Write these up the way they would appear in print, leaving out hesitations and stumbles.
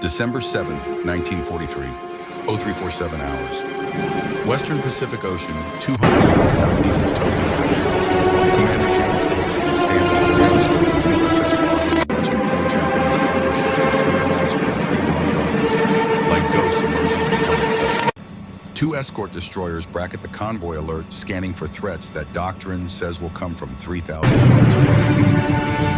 December 7, 1943, 0347 hours. Western Pacific Ocean, 270 Tokyo. Commander James Davison stands at the periscope of USS Wahoo watching four Japanese cargo ships materialize from the pre-dawn darkness, like ghosts emerging from planet sight. Two escort destroyers bracket the convoy alert, scanning for threats that doctrine says will come from 3,000 yards away.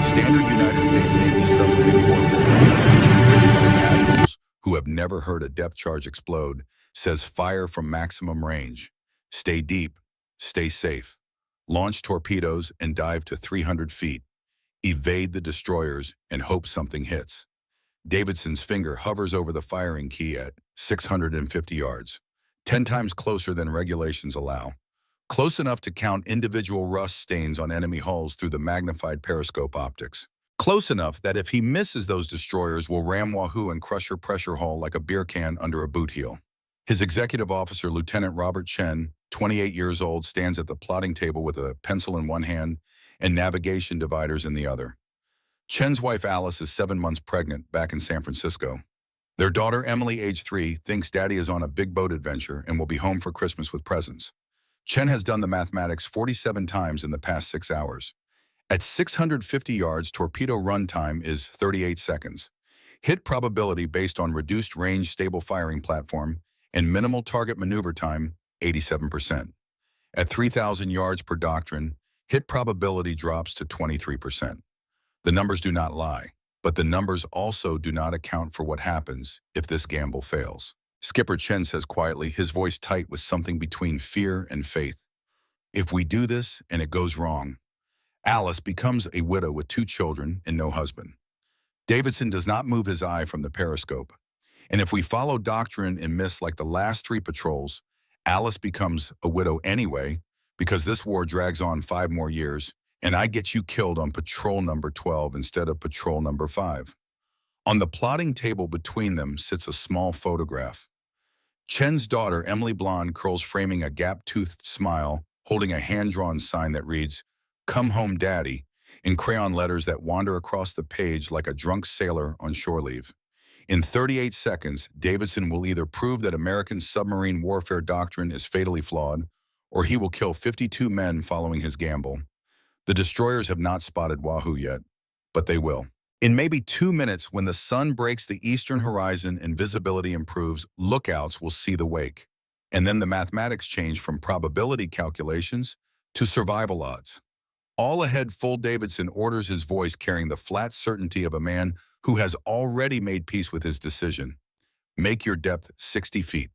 Standard United States Navy submarine warfare admirals, who have never heard a depth charge explode, says fire from maximum range. Stay deep, stay safe. Launch torpedoes and dive to 300 feet. Evade the destroyers and hope something hits. Davidson's finger hovers over the firing key at 650 yards. 10 times closer than regulations allow. Close enough to count individual rust stains on enemy hulls through the magnified periscope optics. Close enough that if he misses those destroyers, will ram Wahoo and crush her pressure hull like a beer can under a boot heel. His executive officer, Lieutenant Robert Chen, 28 years old, stands at the plotting table with a pencil in one hand and navigation dividers in the other. Chen's wife, Alice, is 7 months pregnant back in San Francisco. Their daughter, Emily, age 3, thinks Daddy is on a big boat adventure and will be home for Christmas with presents. Chen has done the mathematics 47 times in the past 6 hours. At 650 yards, torpedo run time is 38 seconds. Hit probability based on reduced range stable firing platform and minimal target maneuver time, 87%. At 3,000 yards per doctrine, hit probability drops to 23%. The numbers do not lie. But the numbers also do not account for what happens if this gamble fails. Skipper Chen says quietly, his voice tight with something between fear and faith. If we do this and it goes wrong, Alice becomes a widow with 2 children and no husband. Davidson does not move his eye from the periscope. And if we follow doctrine and miss like the last 3 patrols, Alice becomes a widow anyway, because this war drags on 5 more years, and I get you killed on patrol number 12 instead of patrol number 5. On the plotting table between them sits a small photograph. Chen's daughter, Emily Blonde, curls framing a gap-toothed smile, holding a hand-drawn sign that reads, "Come home, Daddy," in crayon letters that wander across the page like a drunk sailor on shore leave. In 38 seconds, Davidson will either prove that American submarine warfare doctrine is fatally flawed, or he will kill 52 men following his gamble. The destroyers have not spotted Wahoo yet, but they will. In maybe 2 minutes, when the sun breaks the eastern horizon and visibility improves, lookouts will see the wake. And then the mathematics change from probability calculations to survival odds. All ahead, full Davidson orders, his voice carrying the flat certainty of a man who has already made peace with his decision. Make your depth 60 feet.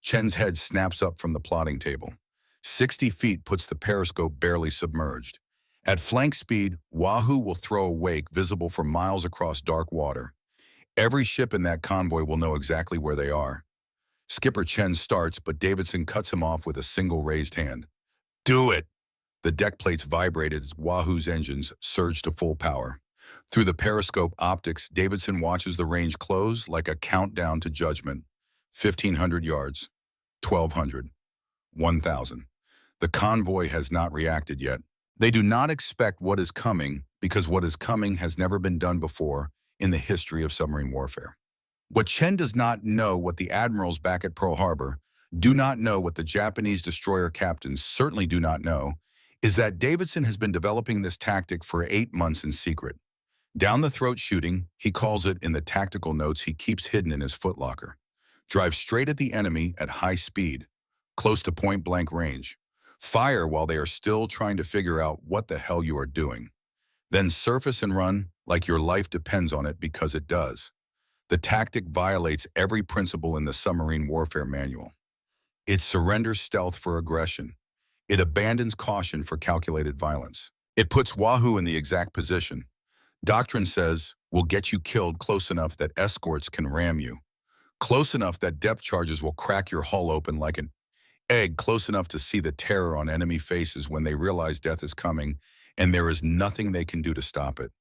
Chen's head snaps up from the plotting table. 60 feet puts the periscope barely submerged. At flank speed, Wahoo will throw a wake visible for miles across dark water. Every ship in that convoy will know exactly where they are. Skipper Chen starts, but Davidson cuts him off with a single raised hand. Do it! The deck plates vibrated as Wahoo's engines surged to full power. Through the periscope optics, Davidson watches the range close like a countdown to judgment. 1,500 yards, 1,200, 1,000. The convoy has not reacted yet. They do not expect what is coming because what is coming has never been done before in the history of submarine warfare. What Chen does not know, what the admirals back at Pearl Harbor do not know, what the Japanese destroyer captains certainly do not know, is that Davidson has been developing this tactic for 8 months in secret. Down the throat shooting, he calls it in the tactical notes he keeps hidden in his footlocker. Drive straight at the enemy at high speed, close to point-blank range. Fire while they are still trying to figure out what the hell you are doing. Then surface and run like your life depends on it, because it does. The tactic violates every principle in the submarine warfare manual. It surrenders stealth for aggression. It abandons caution for calculated violence. It puts Wahoo in the exact position. Doctrine says, we'll get you killed close enough that escorts can ram you. Close enough that depth charges will crack your hull open like an egg, close enough to see the terror on enemy faces when they realize death is coming and there is nothing they can do to stop it.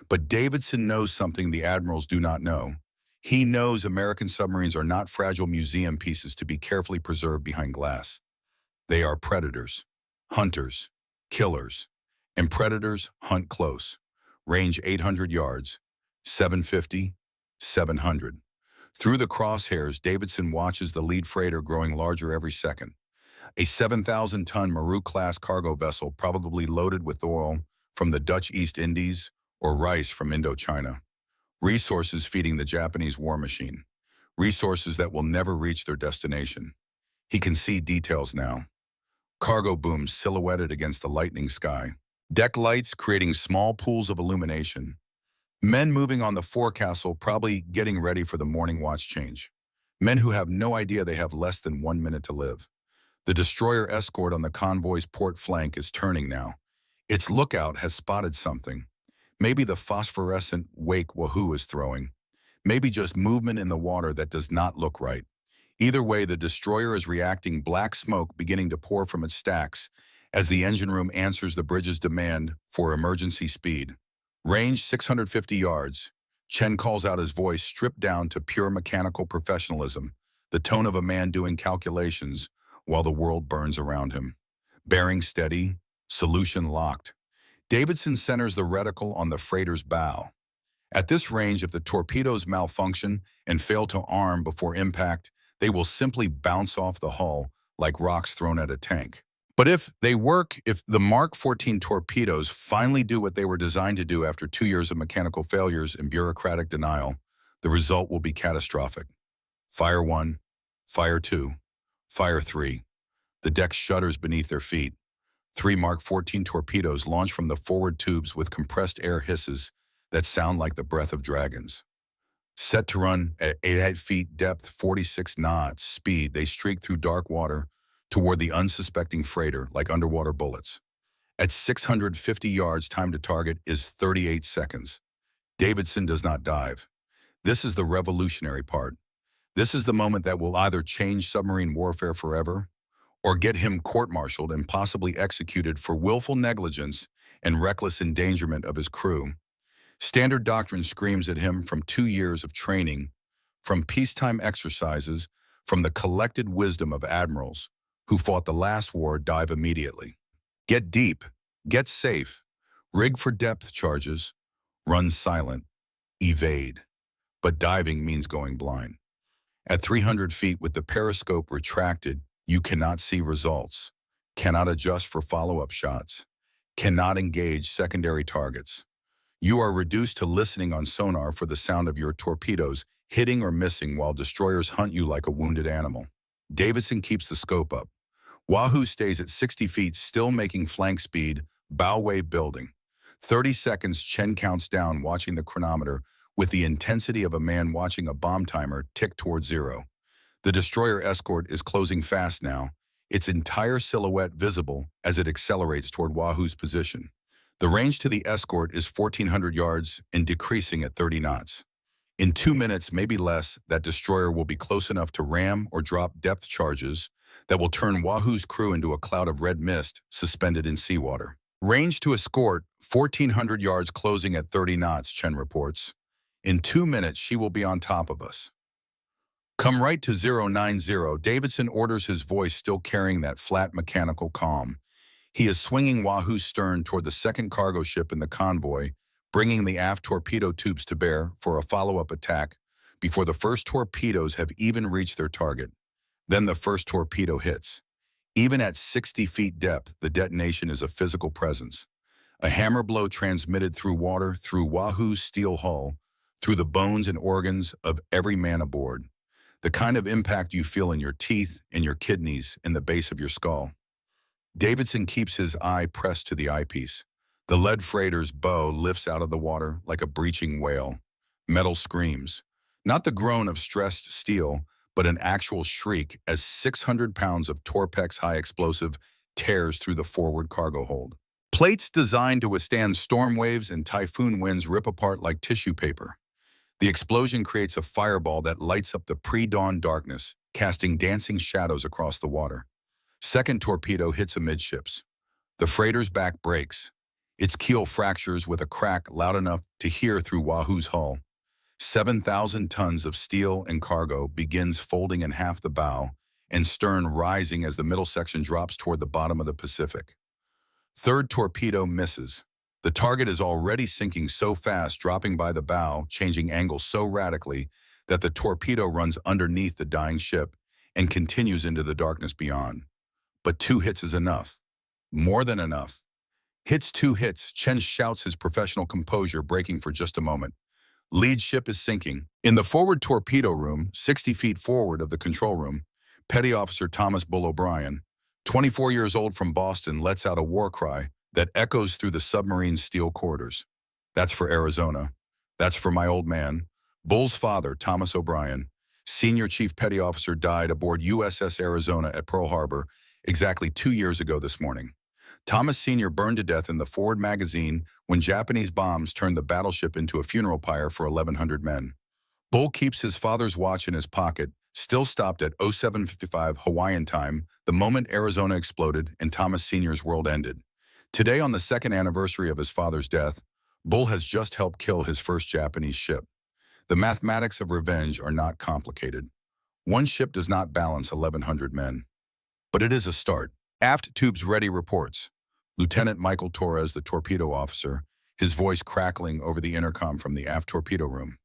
But Davidson knows something the admirals do not know. He knows American submarines are not fragile museum pieces to be carefully preserved behind glass. They are predators, hunters, killers, and predators hunt close. Range 800 yards, 750, 700. Through the crosshairs, Davidson watches the lead freighter growing larger every second. A 7,000-ton Maru-class cargo vessel probably loaded with oil from the Dutch East Indies or rice from Indochina. Resources feeding the Japanese war machine. Resources that will never reach their destination. He can see details now. Cargo booms silhouetted against the lightning sky. Deck lights creating small pools of illumination. Men moving on the forecastle probably getting ready for the morning watch change. Men who have no idea they have less than 1 minute to live. The destroyer escort on the convoy's port flank is turning now. Its lookout has spotted something. Maybe the phosphorescent wake Wahoo is throwing. Maybe just movement in the water that does not look right. Either way, the destroyer is reacting, black smoke beginning to pour from its stacks as the engine room answers the bridge's demand for emergency speed. Range 650 yards. Chen calls out, his voice stripped down to pure mechanical professionalism, the tone of a man doing calculations while the world burns around him. Bearing steady, solution locked. Davidson centers the reticle on the freighter's bow. At this range, if the torpedoes malfunction and fail to arm before impact, they will simply bounce off the hull like rocks thrown at a tank. But if they work, if the Mark 14 torpedoes finally do what they were designed to do after 2 years of mechanical failures and bureaucratic denial, the result will be catastrophic. Fire 1, Fire 2, Fire 3. The deck shudders beneath their feet. 3 Mark 14 torpedoes launch from the forward tubes with compressed air hisses that sound like the breath of dragons. Set to run at 8 feet depth, 46 knots speed, they streak through dark water toward the unsuspecting freighter like underwater bullets. At 650 yards, time to target is 38 seconds. Davidson does not dive. This is the revolutionary part. This is the moment that will either change submarine warfare forever or get him court-martialed and possibly executed for willful negligence and reckless endangerment of his crew. Standard doctrine screams at him from 2 years of training, from peacetime exercises, from the collected wisdom of admirals who fought the last war. Dive immediately. Get deep, get safe, rig for depth charges, run silent, evade. But diving means going blind. At 300 feet with the periscope retracted, you cannot see results, cannot adjust for follow-up shots, cannot engage secondary targets. You are reduced to listening on sonar for the sound of your torpedoes hitting or missing while destroyers hunt you like a wounded animal. Davidson keeps the scope up. Wahoo stays at 60 feet, still making flank speed, bow wave building. 30 seconds, Chen counts down, watching the chronometer with the intensity of a man watching a bomb timer tick toward zero. The destroyer escort is closing fast now, its entire silhouette visible as it accelerates toward Wahoo's position. The range to the escort is 1,400 yards and decreasing at 30 knots. In 2 minutes, maybe less, that destroyer will be close enough to ram or drop depth charges that will turn Wahoo's crew into a cloud of red mist suspended in seawater. Range to escort, 1,400 yards, closing at 30 knots, Chen reports. In 2 minutes, she will be on top of us. Come right to 090, Davidson orders, his voice still carrying that flat mechanical calm. He is swinging Wahoo's stern toward the second cargo ship in the convoy, bringing the aft torpedo tubes to bear for a follow-up attack before the first torpedoes have even reached their target. Then the first torpedo hits. Even at 60 feet depth, the detonation is a physical presence. A hammer blow transmitted through water, through Wahoo's steel hull, through the bones and organs of every man aboard. The kind of impact you feel in your teeth, in your kidneys, in the base of your skull. Davidson keeps his eye pressed to the eyepiece. The lead freighter's bow lifts out of the water like a breaching whale. Metal screams. Not the groan of stressed steel, but an actual shriek as 600 pounds of Torpex high explosive tears through the forward cargo hold. Plates designed to withstand storm waves and typhoon winds rip apart like tissue paper. The explosion creates a fireball that lights up the pre-dawn darkness, casting dancing shadows across the water. Second torpedo hits amidships. The freighter's back breaks. Its keel fractures with a crack loud enough to hear through Wahoo's hull. 7,000 tons of steel and cargo begins folding in half the bow and stern, rising as the middle section drops toward the bottom of the Pacific. Third torpedo misses. The target is already sinking so fast, dropping by the bow, changing angles so radically that the torpedo runs underneath the dying ship and continues into the darkness beyond. But 2 hits is enough. More than enough. Hits 2 hits, Chen shouts, his professional composure breaking for just a moment. Lead ship is sinking. In the forward torpedo room, 60 feet forward of the control room, Petty Officer Thomas Bull O'Brien, 24 years old from Boston, lets out a war cry that echoes through the submarine's steel corridors. That's for Arizona. That's for my old man. Bull's father, Thomas O'Brien, Senior Chief Petty Officer, died aboard USS Arizona at Pearl Harbor exactly 2 years ago this morning. Thomas Sr. burned to death in the forward magazine when Japanese bombs turned the battleship into a funeral pyre for 1,100 men. Bull keeps his father's watch in his pocket, still stopped at 07:55 Hawaiian time, the moment Arizona exploded and Thomas Sr.'s world ended. Today, on the 2nd anniversary of his father's death, Bull has just helped kill his first Japanese ship. The mathematics of revenge are not complicated. One ship does not balance 1,100 men. But it is a start. Aft tubes ready, reports Lieutenant Michael Torres, the torpedo officer, his voice crackling over the intercom from the aft torpedo room.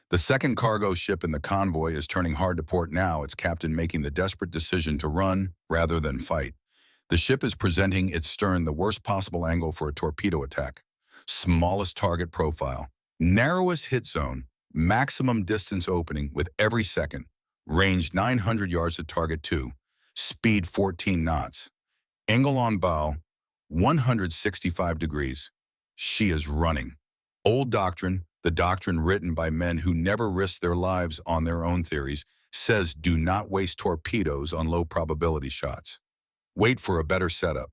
The second cargo ship in the convoy is turning hard to port now, its captain making the desperate decision to run rather than fight. The ship is presenting its stern the worst possible angle for a torpedo attack. Smallest target profile, narrowest hit zone, maximum distance opening with every second, range 900 yards at target 2, speed 14 knots. Angle on bow, 165 degrees. She is running. Old doctrine, the doctrine written by men who never risked their lives on their own theories, says do not waste torpedoes on low probability shots. Wait for a better setup.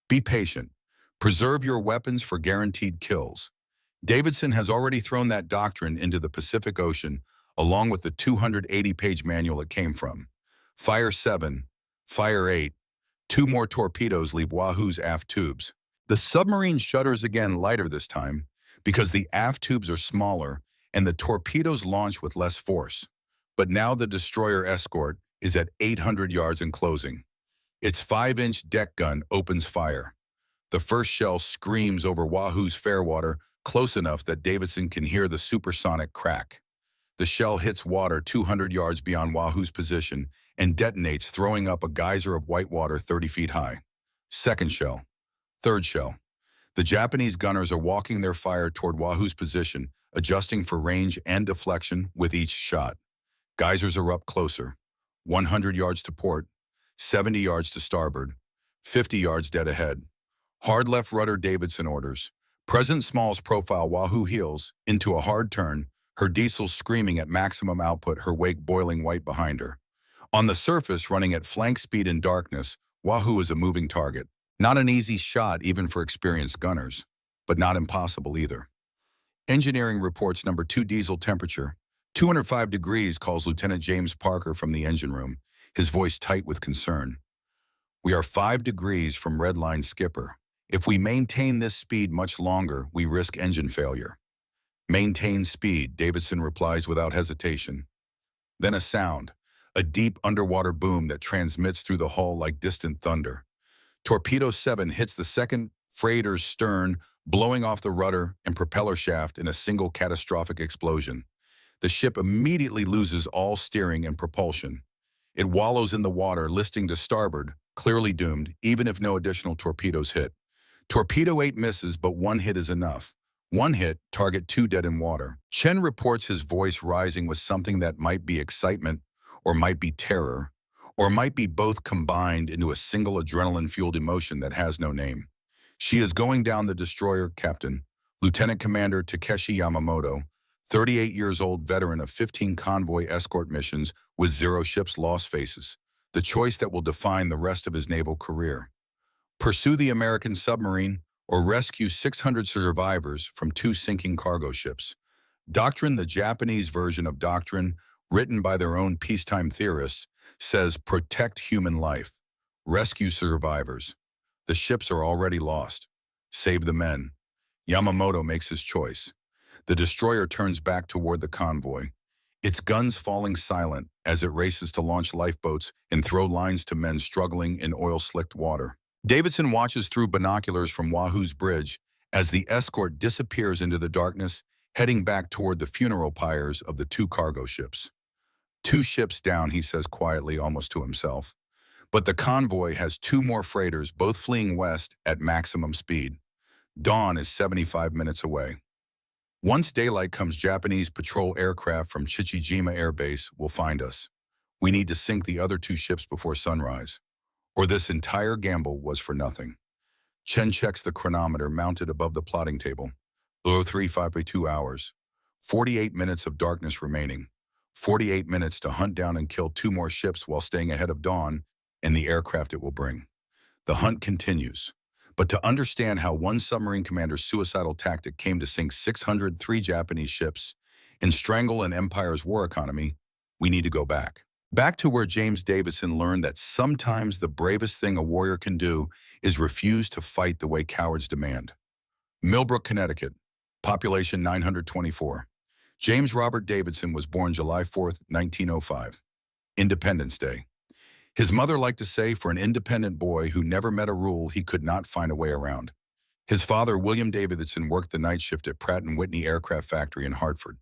Be patient. Preserve your weapons for guaranteed kills. Davidson has already thrown that doctrine into the Pacific Ocean, along with the 280-page manual it came from. Fire 7, fire 8, 2 more torpedoes leave Wahoo's aft tubes. The submarine shudders again, lighter this time, because the aft tubes are smaller and the torpedoes launch with less force. But now the destroyer escort is at 800 yards and closing. Its 5-inch deck gun opens fire. The first shell screams over Wahoo's fairwater, close enough that Davidson can hear the supersonic crack. The shell hits water 200 yards beyond Wahoo's position and detonates, throwing up a geyser of white water 30 feet high. Second shell. Third shell. The Japanese gunners are walking their fire toward Wahoo's position, adjusting for range and deflection with each shot. Geysers erupt closer. 100 yards to port, 70 yards to starboard, 50 yards dead ahead. Hard left rudder, Davidson orders. President Small's profile, Wahoo heels into a hard turn, her diesel screaming at maximum output, her wake boiling white behind her. On the surface, running at flank speed in darkness, Wahoo is a moving target. Not an easy shot even for experienced gunners, but not impossible either. Engineering reports number 2 diesel temperature. 205 degrees, calls Lieutenant James Parker from the engine room, his voice tight with concern. We are 5 degrees from red line, skipper. If we maintain this speed much longer, we risk engine failure. Maintain speed, Davidson replies without hesitation. Then a sound, a deep underwater boom that transmits through the hull like distant thunder. Torpedo 7 hits the second freighter's stern, blowing off the rudder and propeller shaft in a single catastrophic explosion. The ship immediately loses all steering and propulsion. It wallows in the water, listing to starboard, clearly doomed, even if no additional torpedoes hit. Torpedo 8 misses, but 1 hit is enough. 1 hit, target 2 dead in water. Chen reports, his voice rising with something that might be excitement, or might be terror, or might be both combined into a single adrenaline-fueled emotion that has no name. She is going down, the destroyer, Captain. Lieutenant Commander Takeshi Yamamoto, 38 years old, veteran of 15 convoy escort missions with 0 ships lost, faces the choice that will define the rest of his naval career. Pursue the American submarine or rescue 600 survivors from 2 sinking cargo ships. Doctrine, the Japanese version of doctrine, written by their own peacetime theorists, says protect human life, rescue survivors. The ships are already lost. Save the men. Yamamoto makes his choice. The destroyer turns back toward the convoy, its guns falling silent as it races to launch lifeboats and throw lines to men struggling in oil-slicked water. Davidson watches through binoculars from Wahoo's bridge as the escort disappears into the darkness, heading back toward the funeral pyres of the 2 cargo ships. 2 ships down, he says quietly, almost to himself. But the convoy has 2 more freighters, both fleeing west at maximum speed. Dawn is 75 minutes away. Once daylight comes, Japanese patrol aircraft from Chichijima Air Base will find us. We need to sink the other 2 ships before sunrise, or this entire gamble was for nothing. Chen checks the chronometer mounted above the plotting table. 03:52 hours. 48 minutes of darkness remaining. 48 minutes to hunt down and kill 2 more ships while staying ahead of Dawn and the aircraft it will bring. The hunt continues. But to understand how one submarine commander's suicidal tactic came to sink 603 Japanese ships and strangle an empire's war economy, we need to go back. Back to where James Davison learned that sometimes the bravest thing a warrior can do is refuse to fight the way cowards demand. Millbrook, Connecticut. Population 924. James Robert Davidson was born July 4, 1905. Independence Day. His mother liked to say, for an independent boy who never met a rule he could not find a way around. His father, William Davidson, worked the night shift at Pratt & Whitney Aircraft Factory in Hartford.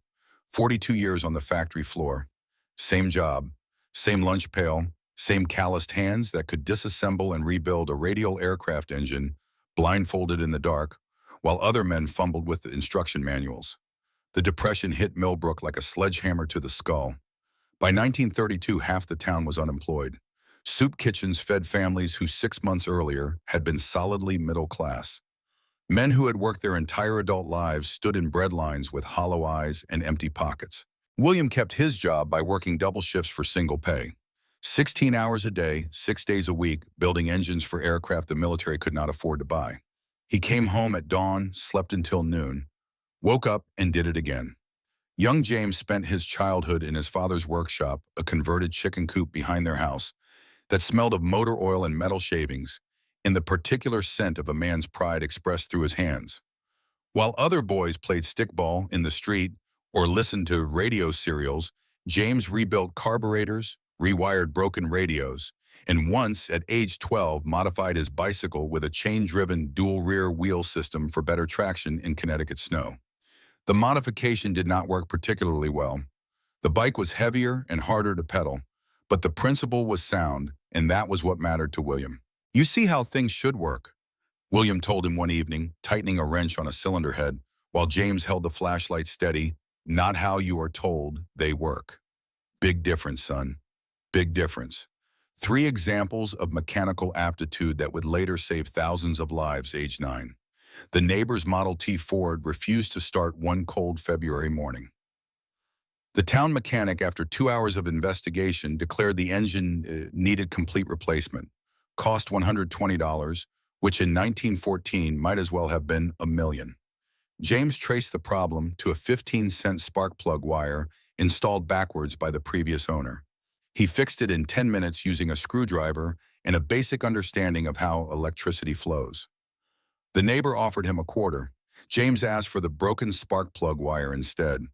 42 years on the factory floor. Same job, same lunch pail, same calloused hands that could disassemble and rebuild a radial aircraft engine, blindfolded in the dark, while other men fumbled with the instruction manuals. The Depression hit Millbrook like a sledgehammer to the skull. By 1932, half the town was unemployed. Soup kitchens fed families who 6 months earlier had been solidly middle class. Men who had worked their entire adult lives stood in bread lines with hollow eyes and empty pockets. William kept his job by working double shifts for single pay. 16 hours a day, 6 days a week, building engines for aircraft the military could not afford to buy. He came home at dawn, slept until noon, woke up and did it again. Young James spent his childhood in his father's workshop, a converted chicken coop behind their house, that smelled of motor oil and metal shavings, in the particular scent of a man's pride expressed through his hands. While other boys played stickball in the street or listened to radio serials, James rebuilt carburetors, rewired broken radios, and once, at age 12, modified his bicycle with a chain-driven dual rear wheel system for better traction in Connecticut snow. The modification did not work particularly well. The bike was heavier and harder to pedal, but the principle was sound, and that was what mattered to William. "You see how things should work," William told him one evening, tightening a wrench on a cylinder head, while James held the flashlight steady. "Not how you are told they work." Big difference, son. Big difference. 3 examples of mechanical aptitude that would later save thousands of lives, age 9. The neighbor's Model T Ford refused to start one cold February morning. The town mechanic, after 2 hours of investigation, declared the engine needed complete replacement. Cost $120, which in 1914 might as well have been $1 million. James traced the problem to a 15-cent spark plug wire installed backwards by the previous owner. He fixed it in 10 minutes using a screwdriver and a basic understanding of how electricity flows. The neighbor offered him a quarter. James asked for the broken spark plug wire instead.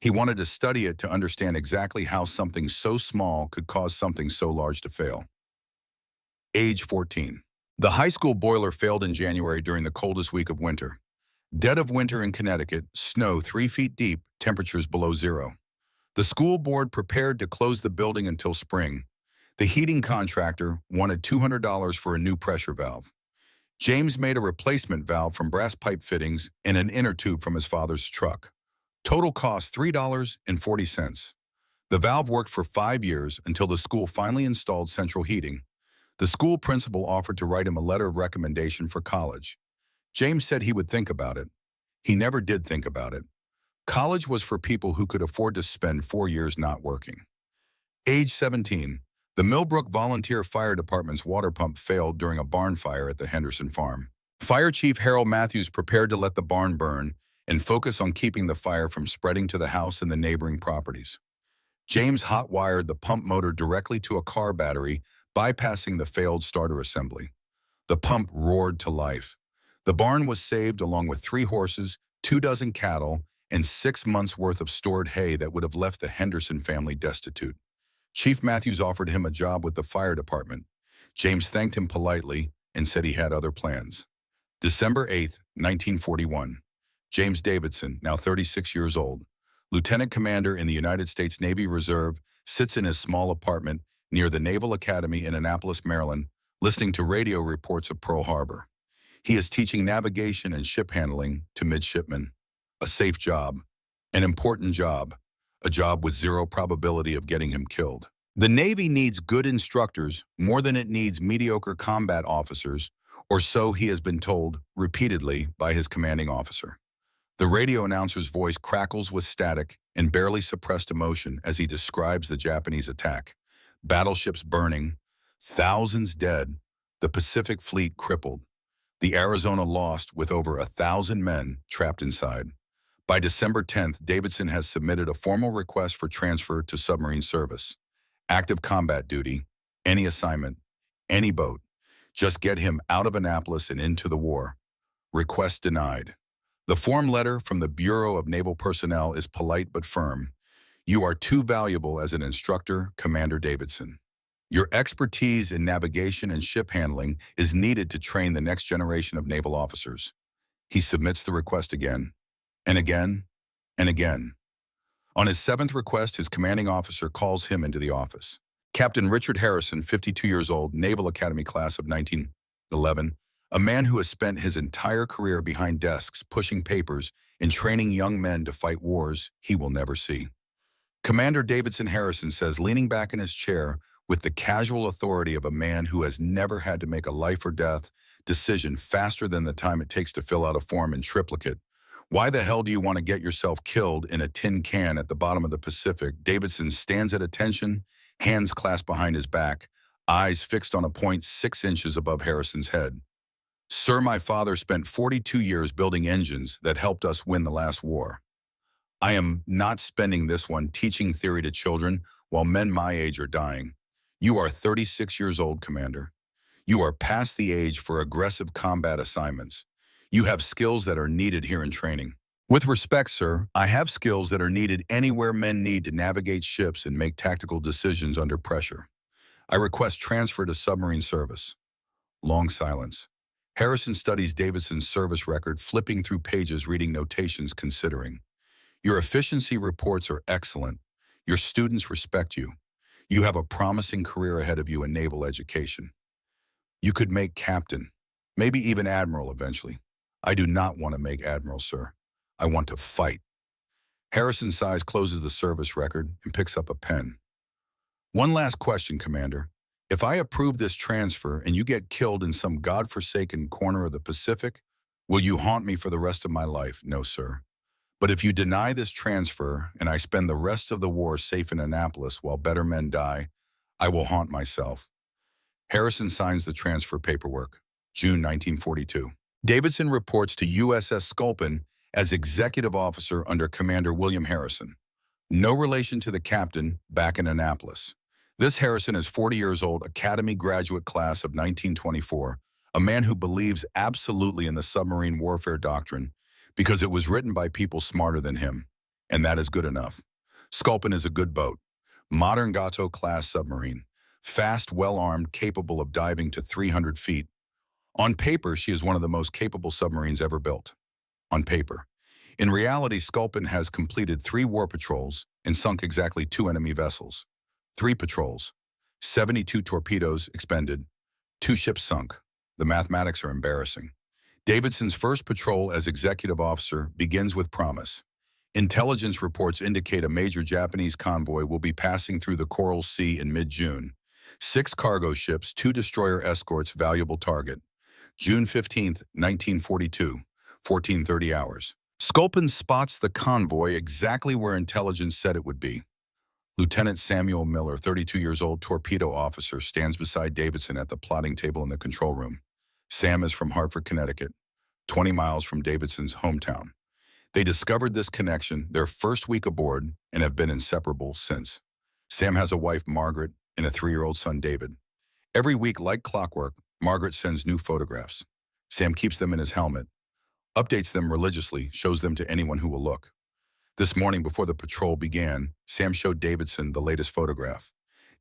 He wanted to study it to understand exactly how something so small could cause something so large to fail. Age 14. The high school boiler failed in January during the coldest week of winter. Dead of winter in Connecticut, snow 3 feet deep, temperatures below zero. The school board prepared to close the building until spring. The heating contractor wanted $200 for a new pressure valve. James made a replacement valve from brass pipe fittings and an inner tube from his father's truck. Total cost $3.40. The valve worked for 5 years until the school finally installed central heating. The school principal offered to write him a letter of recommendation for college. James said he would think about it. He never did think about it. College was for people who could afford to spend 4 years not working. Age 17. The Millbrook Volunteer Fire Department's water pump failed during a barn fire at the Henderson farm. Fire Chief Harold Matthews prepared to let the barn burn and focus on keeping the fire from spreading to the house and the neighboring properties. James hot-wired the pump motor directly to a car battery, bypassing the failed starter assembly. The pump roared to life. The barn was saved along with 3 horses, 24 cattle, and 6 months' worth of stored hay that would have left the Henderson family destitute. Chief Matthews offered him a job with the fire department. James thanked him politely and said he had other plans. December 8, 1941. James Davidson, now 36 years old, Lieutenant commander in the United States Navy Reserve, sits in his small apartment near the Naval Academy in Annapolis, Maryland, listening to radio reports of Pearl Harbor. He is teaching navigation and ship handling to midshipmen. A safe job, an important job, a job with zero probability of getting him killed. The Navy needs good instructors more than it needs mediocre combat officers, or so he has been told repeatedly by his commanding officer. The radio announcer's voice crackles with static and barely suppressed emotion as he describes the Japanese attack. Battleships burning, thousands dead, the Pacific Fleet crippled, the Arizona lost with over 1,000 men trapped inside. By December 10th, Davidson has submitted a formal request for transfer to submarine service. Active combat duty, any assignment, any boat. Just get him out of Annapolis and into the war. Request denied. The form letter from the Bureau of Naval Personnel is polite but firm. You are too valuable as an instructor, Commander Davidson. Your expertise in navigation and ship handling is needed to train the next generation of naval officers. He submits the request again, and again, and again. On his seventh request, his commanding officer calls him into the office. Captain Richard Harrison, 52 years old, Naval Academy class of 1911, a man who has spent his entire career behind desks pushing papers and training young men to fight wars he will never see. Commander Davidson Harrison says, leaning back in his chair with the casual authority of a man who has never had to make a life or death decision faster than the time it takes to fill out a form in triplicate, "Why the hell do you want to get yourself killed in a tin can at the bottom of the Pacific?" Davidson stands at attention, hands clasped behind his back, eyes fixed on a point 6 inches above Harrison's head. "Sir, my father spent 42 years building engines that helped us win the last war. I am not spending this one teaching theory to children while men my age are dying. You are 36 years old, Commander. You are past the age for aggressive combat assignments. You have skills that are needed here in training. With respect, sir, I have skills that are needed anywhere men need to navigate ships and make tactical decisions under pressure. I request transfer to submarine service." Long silence. Harrison studies Davidson's service record, flipping through pages, reading notations, considering. "Your efficiency reports are excellent. Your students respect you. You have a promising career ahead of you in naval education. You could make captain, maybe even admiral eventually. I do not want to make admiral, sir. I want to fight." Harrison sighs, closes the service record, and picks up a pen. "One last question, Commander. If I approve this transfer and you get killed in some godforsaken corner of the Pacific, will you haunt me for the rest of my life?" "No, sir. But if you deny this transfer and I spend the rest of the war safe in Annapolis while better men die, I will haunt myself." Harrison signs the transfer paperwork. June 1942. Davidson reports to USS Sculpin as executive officer under Commander William Harrison. No relation to the captain back in Annapolis. This Harrison is 40 years old, Academy graduate class of 1924, a man who believes absolutely in the submarine warfare doctrine because it was written by people smarter than him, and that is good enough. Sculpin is a good boat. Modern Gato-class submarine. Fast, well-armed, capable of diving to 300 feet. On paper, she is one of the most capable submarines ever built. On paper. In reality, Sculpin has completed 3 war patrols and sunk exactly 2 enemy vessels. 3 patrols. 72 torpedoes expended. 2 ships sunk. The mathematics are embarrassing. Davidson's first patrol as executive officer begins with promise. Intelligence reports indicate a major Japanese convoy will be passing through the Coral Sea in mid-June. 6 cargo ships, 2 destroyer escorts, valuable target. June 15, 1942, 14:30 hours. Sculpin spots the convoy exactly where intelligence said it would be. Lieutenant Samuel Miller, 32 years old, torpedo officer, stands beside Davidson at the plotting table in the control room. Sam is from Hartford, Connecticut, 20 miles from Davidson's hometown. They discovered this connection their first week aboard and have been inseparable since. Sam has a wife, Margaret, and a 3-year-old son, David. Every week, like clockwork, Margaret sends new photographs. Sam keeps them in his helmet, updates them religiously, shows them to anyone who will look. This morning, before the patrol began, Sam showed Davidson the latest photograph.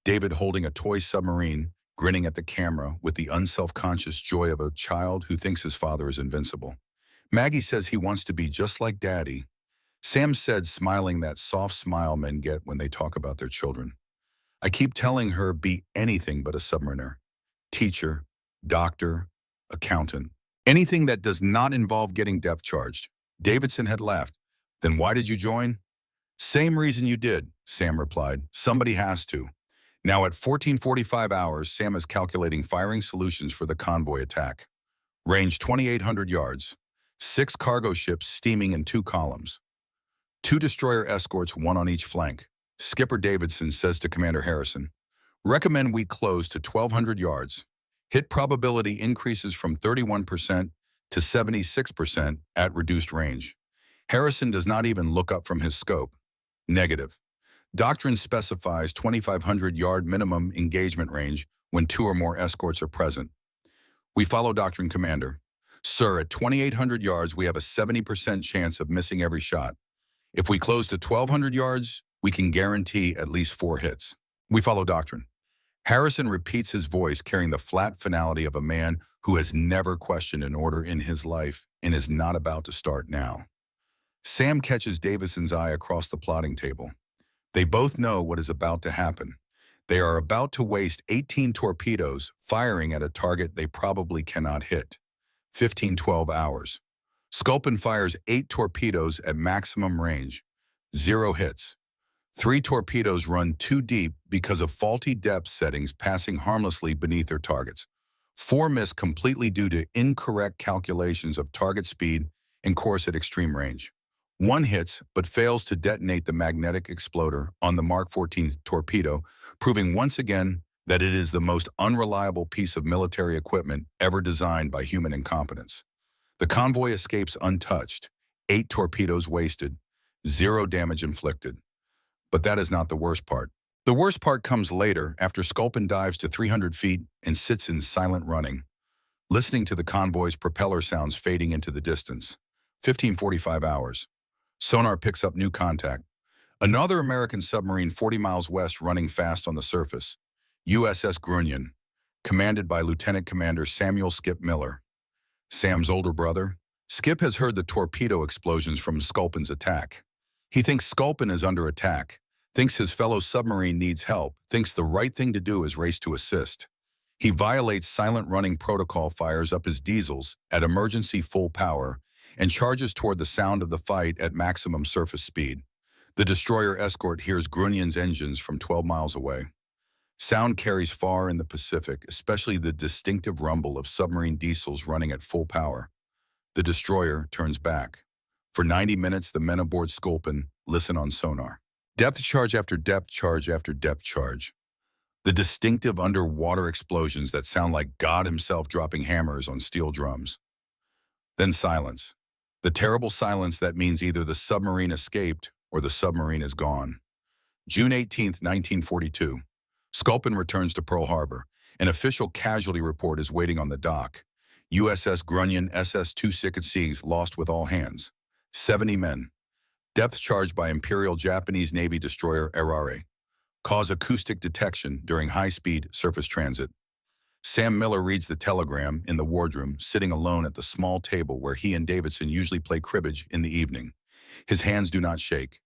David holding a toy submarine, grinning at the camera with the unself-conscious joy of a child who thinks his father is invincible. Maggie says he wants to be just like Daddy. Sam said, smiling that soft smile men get when they talk about their children. I keep telling her be anything but a submariner. Teacher, doctor, accountant. Anything that does not involve getting depth charged. Davidson had laughed. Then why did you join? Same reason you did, Sam replied. Somebody has to. Now at 14:45 hours, Sam is calculating firing solutions for the convoy attack. Range 2,800 yards. 6 cargo ships steaming in 2 columns. 2 destroyer escorts, 1 on each flank. Skipper Davidson says to Commander Harrison, recommend we close to 1,200 yards. Hit probability increases from 31% to 76% at reduced range. Harrison does not even look up from his scope. Negative. Doctrine specifies 2,500 yard minimum engagement range when 2 or more escorts are present. We follow Doctrine, Commander. Sir, at 2,800 yards, we have a 70% chance of missing every shot. If we close to 1,200 yards, we can guarantee at least 4 hits. We follow Doctrine. Harrison repeats his voice, carrying the flat finality of a man who has never questioned an order in his life and is not about to start now. Sam catches Davidson's eye across the plotting table. They both know what is about to happen. They are about to waste 18 torpedoes firing at a target they probably cannot hit. 15-12 hours. Sculpin fires 8 torpedoes at maximum range. 0 hits. 3 torpedoes run too deep because of faulty depth settings, passing harmlessly beneath their targets. 4 miss completely due to incorrect calculations of target speed and course at extreme range. 1 hits but fails to detonate the magnetic exploder on the Mark 14 torpedo, proving once again that it is the most unreliable piece of military equipment ever designed by human incompetence. The convoy escapes untouched, 8 torpedoes wasted, 0 damage inflicted. But that is not the worst part. The worst part comes later, after Sculpin dives to 300 feet and sits in silent running, listening to the convoy's propeller sounds fading into the distance. 15:45 hours. Sonar picks up new contact. Another American submarine 40 miles west running fast on the surface. USS Grunion, commanded by Lieutenant Commander Samuel Skip Miller. Sam's older brother. Skip has heard the torpedo explosions from Sculpin's attack. He thinks Sculpin is under attack, thinks his fellow submarine needs help, thinks the right thing to do is race to assist. He violates silent running protocol, fires up his diesels at emergency full power, and charges toward the sound of the fight at maximum surface speed. The destroyer escort hears Grunion's engines from 12 miles away. Sound carries far in the Pacific, especially the distinctive rumble of submarine diesels running at full power. The destroyer turns back. For 90 minutes, the men aboard Sculpin listen on sonar. Depth charge after depth charge after depth charge. The distinctive underwater explosions that sound like God himself dropping hammers on steel drums. Then silence. The terrible silence that means either the submarine escaped or the submarine is gone. June 18, 1942. Sculpin returns to Pearl Harbor. An official casualty report is waiting on the dock. USS Grunion, SS-2 sick at sea, lost with all hands. 70 men. Depth charge by Imperial Japanese Navy destroyer Erare. Cause acoustic detection during high-speed surface transit. Sam Miller reads the telegram in the wardroom, sitting alone at the small table where he and Davidson usually play cribbage in the evening. His hands do not shake.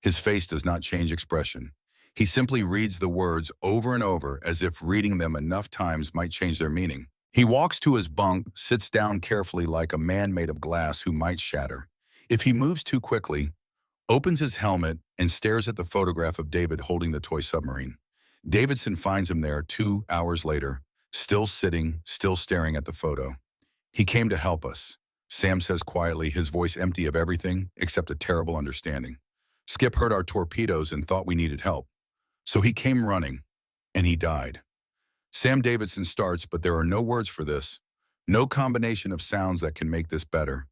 His face does not change expression. He simply reads the words over and over as if reading them enough times might change their meaning. He walks to his bunk, sits down carefully like a man made of glass who might shatter. If he moves too quickly, opens his helmet and stares at the photograph of David holding the toy submarine. Davidson finds him there 2 hours later, still sitting, still staring at the photo. He came to help us, Sam says quietly, his voice empty of everything except a terrible understanding. Skip heard our torpedoes and thought we needed help. So he came running, and he died. Sam Davidson starts, but there are no words for this, no combination of sounds that can make this better.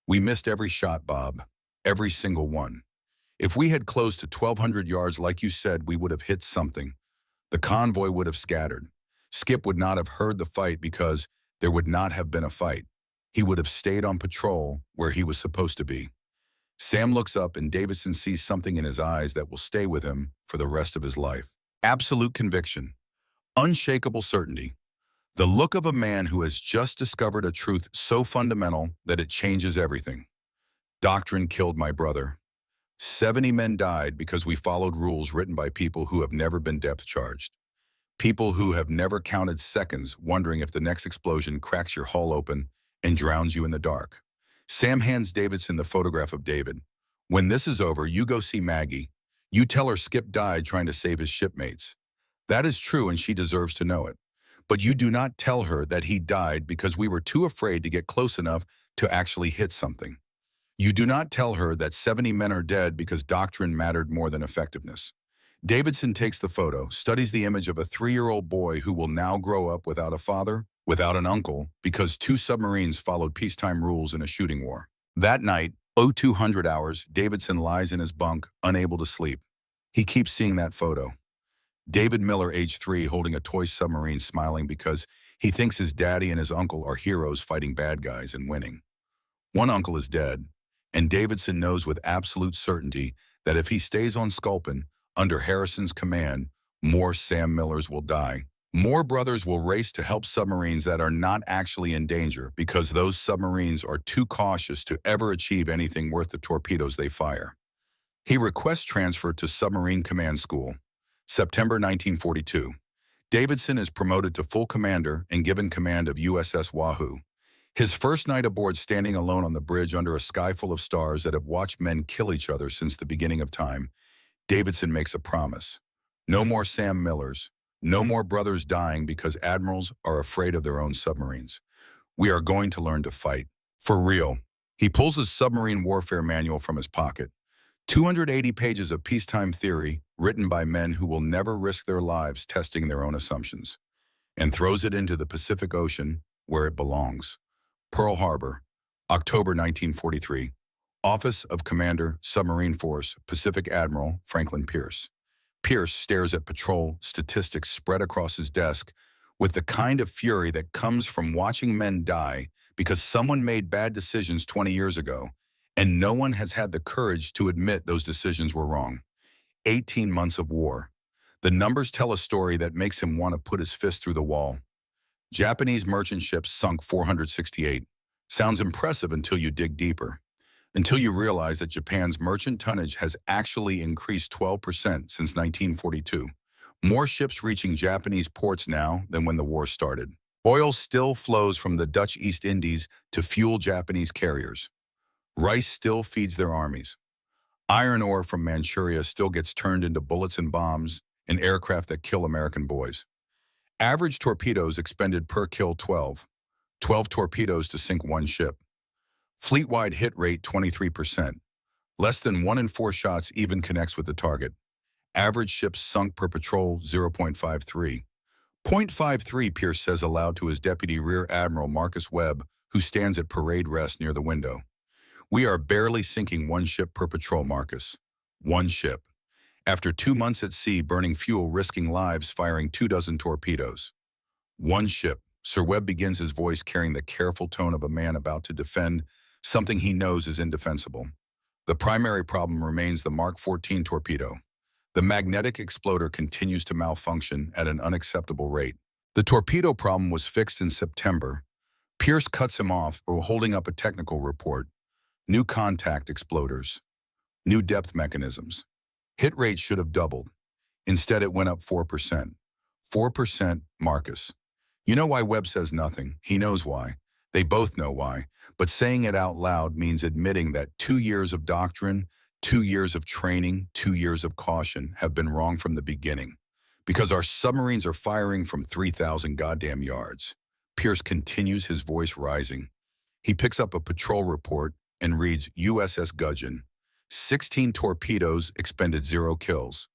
We missed every shot, Bob, every single one. If we had closed to 1,200 yards like you said, we would have hit something. The convoy would have scattered. Skip would not have heard the fight because there would not have been a fight. He would have stayed on patrol where he was supposed to be. Sam looks up and Davidson sees something in his eyes that will stay with him for the rest of his life. Absolute conviction. Unshakable certainty. The look of a man who has just discovered a truth so fundamental that it changes everything. Doctrine killed my brother. 70 men died because we followed rules written by people who have never been depth charged. People who have never counted seconds wondering if the next explosion cracks your hull open and drowns you in the dark. Sam hands Davidson the photograph of David. When this is over, you go see Maggie. You tell her Skip died trying to save his shipmates. That is true and she deserves to know it. But you do not tell her that he died because we were too afraid to get close enough to actually hit something. You do not tell her that 70 men are dead because doctrine mattered more than effectiveness. Davidson takes the photo, studies the image of a 3-year-old boy who will now grow up without a father, without an uncle, because 2 submarines followed peacetime rules in a shooting war. That night, 0200 hours, Davidson lies in his bunk, unable to sleep. He keeps seeing that photo. David Miller, age 3, holding a toy submarine, smiling because he thinks his daddy and his uncle are heroes fighting bad guys and winning. One uncle is dead, and Davidson knows with absolute certainty that if he stays on Sculpin, under Harrison's command, more Sam Millers will die. More brothers will race to help submarines that are not actually in danger because those submarines are too cautious to ever achieve anything worth the torpedoes they fire. He requests transfer to Submarine Command School. September 1942. Davidson is promoted to full commander and given command of USS Wahoo. His first night aboard, standing alone on the bridge under a sky full of stars that have watched men kill each other since the beginning of time, Davidson makes a promise. No more Sam Millers. No more brothers dying because admirals are afraid of their own submarines. We are going to learn to fight. For real. He pulls his submarine warfare manual from his pocket. 280 pages of peacetime theory written by men who will never risk their lives testing their own assumptions, and throws it into the Pacific Ocean where it belongs. Pearl Harbor, October 1943. Office of Commander, Submarine Force, Pacific Admiral Franklin Pierce. Pierce stares at patrol statistics spread across his desk with the kind of fury that comes from watching men die because someone made bad decisions 20 years ago, and no one has had the courage to admit those decisions were wrong. 18 months of war. The numbers tell a story that makes him want to put his fist through the wall. Japanese merchant ships sunk 468. Sounds impressive until you dig deeper. Until you realize that Japan's merchant tonnage has actually increased 12% since 1942. More ships reaching Japanese ports now than when the war started. Oil still flows from the Dutch East Indies to fuel Japanese carriers. Rice still feeds their armies. Iron ore from Manchuria still gets turned into bullets and bombs in aircraft that kill American boys. Average torpedoes expended per kill 12. 12 torpedoes to sink 1 ship. Fleet-wide hit rate 23%. Less than 1 in 4 shots even connects with the target. Average ships sunk per patrol 0.53. 0.53, Pierce says aloud to his deputy Rear Admiral Marcus Webb, who stands at parade rest near the window. We are barely sinking 1 ship per patrol, Marcus. 1 ship. After 2 months at sea, burning fuel, risking lives, firing 24 torpedoes. 1 ship. Sir Webb begins, his voice carrying the careful tone of a man about to defend something he knows is indefensible. The primary problem remains the Mark 14 torpedo. The magnetic exploder continues to malfunction at an unacceptable rate. The torpedo problem was fixed in September. Pierce cuts him off while holding up a technical report. New contact exploders. New depth mechanisms. Hit rate should have doubled. Instead, it went up 4%. 4%, Marcus. You know why Webb says nothing? He knows why. They both know why. But saying it out loud means admitting that 2 years of doctrine, 2 years of training, 2 years of caution have been wrong from the beginning. Because our submarines are firing from 3,000 goddamn yards. Pierce continues, his voice rising. He picks up a patrol report and reads USS Gudgeon. 16 torpedoes, expended 0 kills.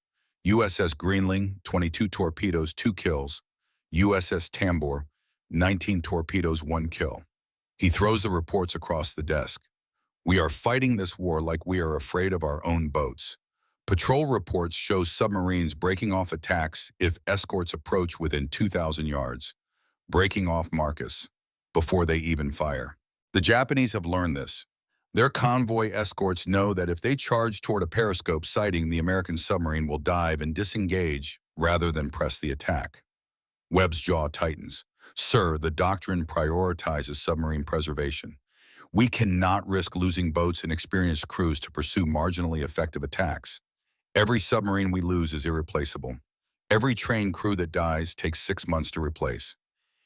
USS Greenling, 22 torpedoes, 2 kills. USS Tambor, 19 torpedoes, 1 kill. He throws the reports across the desk. We are fighting this war like we are afraid of our own boats. Patrol reports show submarines breaking off attacks if escorts approach within 2,000 yards. Breaking off, Marcus, before they even fire. The Japanese have learned this. Their convoy escorts know that if they charge toward a periscope sighting, the American submarine will dive and disengage rather than press the attack. Webb's jaw tightens. Sir, the doctrine prioritizes submarine preservation. We cannot risk losing boats and experienced crews to pursue marginally effective attacks. Every submarine we lose is irreplaceable. Every trained crew that dies takes 6 months to replace.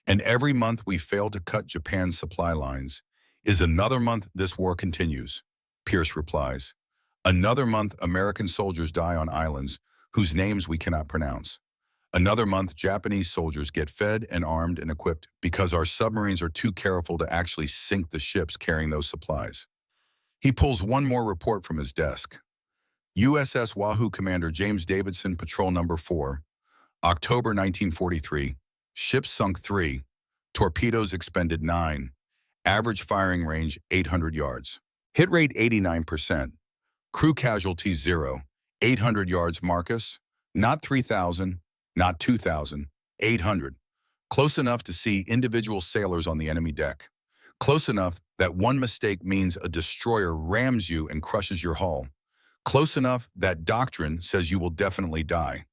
And every month we fail to cut Japan's supply lines is another month this war continues. Pierce replies, another month American soldiers die on islands whose names we cannot pronounce. Another month Japanese soldiers get fed and armed and equipped because our submarines are too careful to actually sink the ships carrying those supplies. He pulls one more report from his desk. USS Wahoo Commander James Davidson, Patrol Number 4, October 1943, ships sunk 3, torpedoes expended 9, average firing range 800 yards. Hit rate 89%, crew casualties 0, 800 yards Marcus, not 3,000, not 2,000, 800. Close enough to see individual sailors on the enemy deck. Close enough that one mistake means a destroyer rams you and crushes your hull. Close enough that doctrine says you will definitely die.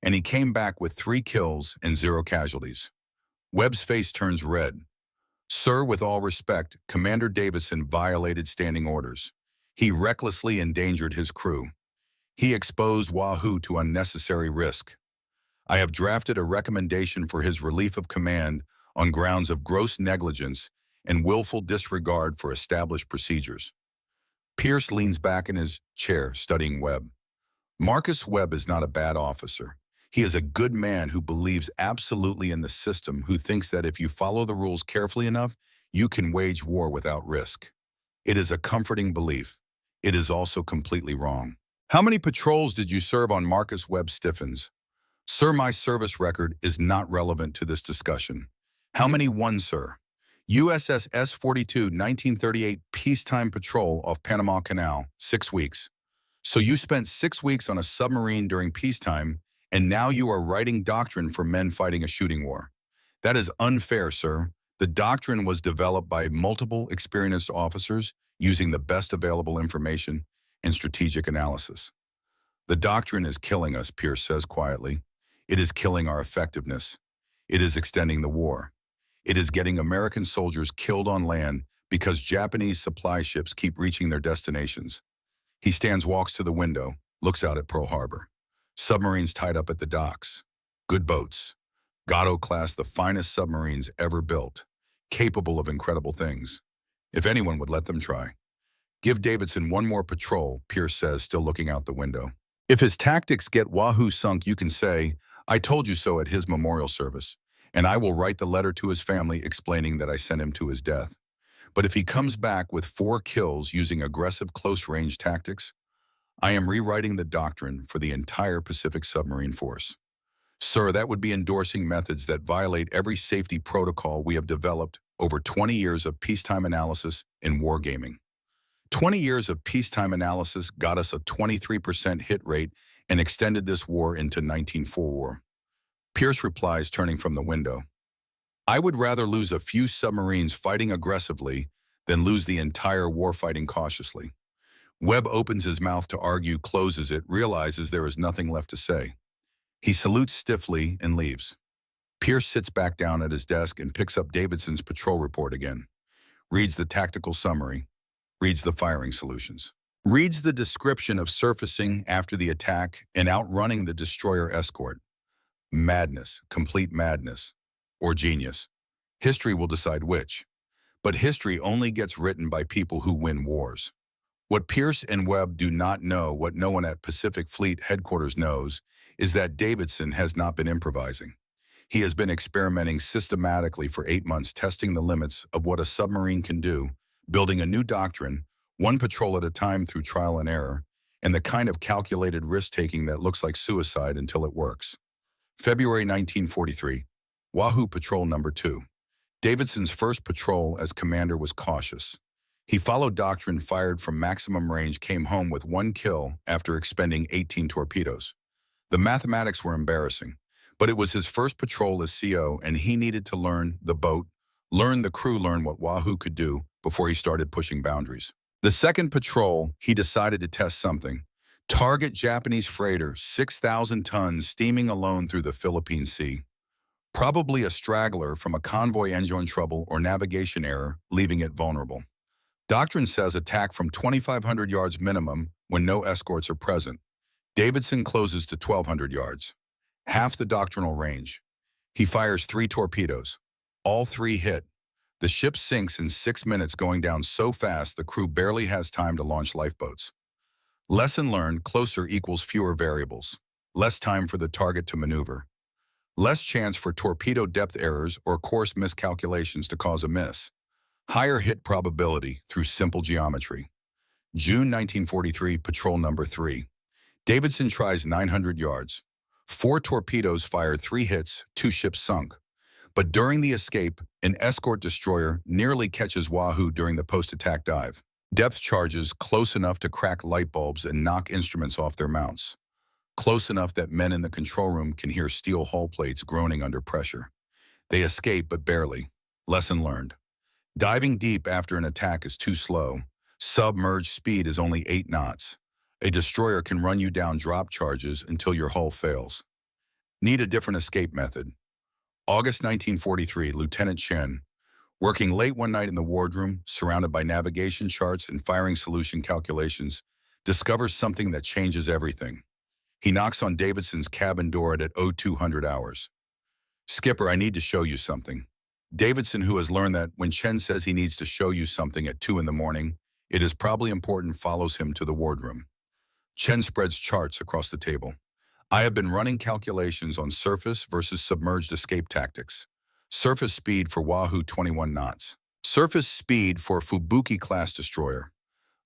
And he came back with 3 kills and 0 casualties. Webb's face turns red. Sir, with all respect, Commander Davidson violated standing orders. He recklessly endangered his crew. He exposed Wahoo to unnecessary risk. I have drafted a recommendation for his relief of command on grounds of gross negligence and willful disregard for established procedures. Pierce leans back in his chair, studying Webb. Marcus Webb is not a bad officer. He is a good man who believes absolutely in the system, who thinks that if you follow the rules carefully enough, you can wage war without risk. It is a comforting belief. It is also completely wrong. How many patrols did you serve on Marcus Webb stiffens? Sir, my service record is not relevant to this discussion. How many won, sir? USS S-42, 1938 peacetime patrol off Panama Canal, 6 weeks. So you spent 6 weeks on a submarine during peacetime, and now you are writing doctrine for men fighting a shooting war. That is unfair, sir. The doctrine was developed by multiple experienced officers using the best available information and strategic analysis. The doctrine is killing us, Pierce says quietly. It is killing our effectiveness. It is extending the war. It is getting American soldiers killed on land because Japanese supply ships keep reaching their destinations. He walks to the window, looks out at Pearl Harbor. Submarines tied up at the docks. Good boats. Gatto-class, the finest submarines ever built, capable of incredible things. If anyone would let them try. Give Davidson one more patrol, Pierce says, still looking out the window. If his tactics get Wahoo sunk, you can say, I told you so at his memorial service, and I will write the letter to his family explaining that I sent him to his death. But if he comes back with 4 kills using aggressive close-range tactics, I am rewriting the doctrine for the entire Pacific Submarine Force. Sir, that would be endorsing methods that violate every safety protocol we have developed over 20 years of peacetime analysis in wargaming. 20 years of peacetime analysis got us a 23% hit rate and extended this war into 1944 war. Pierce replies, turning from the window. I would rather lose a few submarines fighting aggressively than lose the entire war fighting cautiously. Webb opens his mouth to argue, closes it, realizes there is nothing left to say. He salutes stiffly and leaves. Pierce sits back down at his desk and picks up Davidson's patrol report again. Reads the tactical summary. Reads the firing solutions. Reads the description of surfacing after the attack and outrunning the destroyer escort. Madness, complete madness, or genius. History will decide which. But history only gets written by people who win wars. What Pierce and Webb do not know, what no one at Pacific Fleet headquarters knows, is that Davidson has not been improvising. He has been experimenting systematically for 8 months, testing the limits of what a submarine can do, building a new doctrine, one patrol at a time through trial and error, and the kind of calculated risk-taking that looks like suicide until it works. February 1943, Wahoo Patrol Number 2. Davidson's first patrol as commander was cautious. He followed doctrine, fired from maximum range, came home with 1 kill after expending 18 torpedoes. The mathematics were embarrassing, but it was his first patrol as CO, and he needed to learn the boat, learn the crew, learn what Wahoo could do before he started pushing boundaries. The second patrol, he decided to test something. Target Japanese freighter, 6,000 tons, steaming alone through the Philippine Sea. Probably a straggler from a convoy engine trouble or navigation error, leaving it vulnerable. Doctrine says attack from 2,500 yards minimum when no escorts are present. Davidson closes to 1,200 yards, half the doctrinal range. He fires 3 torpedoes. All 3 hit. The ship sinks in 6 minutes, going down so fast the crew barely has time to launch lifeboats. Lesson learned: closer equals fewer variables. Less time for the target to maneuver. Less chance for torpedo depth errors or course miscalculations to cause a miss. Higher hit probability through simple geometry. June 1943, Patrol Number 3. Davidson tries 900 yards. 4 torpedoes fired 3 hits, 2 ships sunk. But during the escape, an escort destroyer nearly catches Wahoo during the post-attack dive. Depth charges close enough to crack light bulbs and knock instruments off their mounts. Close enough that men in the control room can hear steel hull plates groaning under pressure. They escape, but barely. Lesson learned. Diving deep after an attack is too slow. Submerged speed is only 8 knots. A destroyer can run you down drop charges until your hull fails. Need a different escape method. August 1943, Lieutenant Chen, working late one night in the wardroom, surrounded by navigation charts and firing solution calculations, discovers something that changes everything. He knocks on Davidson's cabin door at 0200 hours. "Skipper, I need to show you something." Davidson, who has learned that when Chen says he needs to show you something at 2 in the morning, it is probably important, follows him to the wardroom. Chen spreads charts across the table. "I have been running calculations on surface versus submerged escape tactics. Surface speed for Wahoo, 21 knots. Surface speed for Fubuki-class destroyer,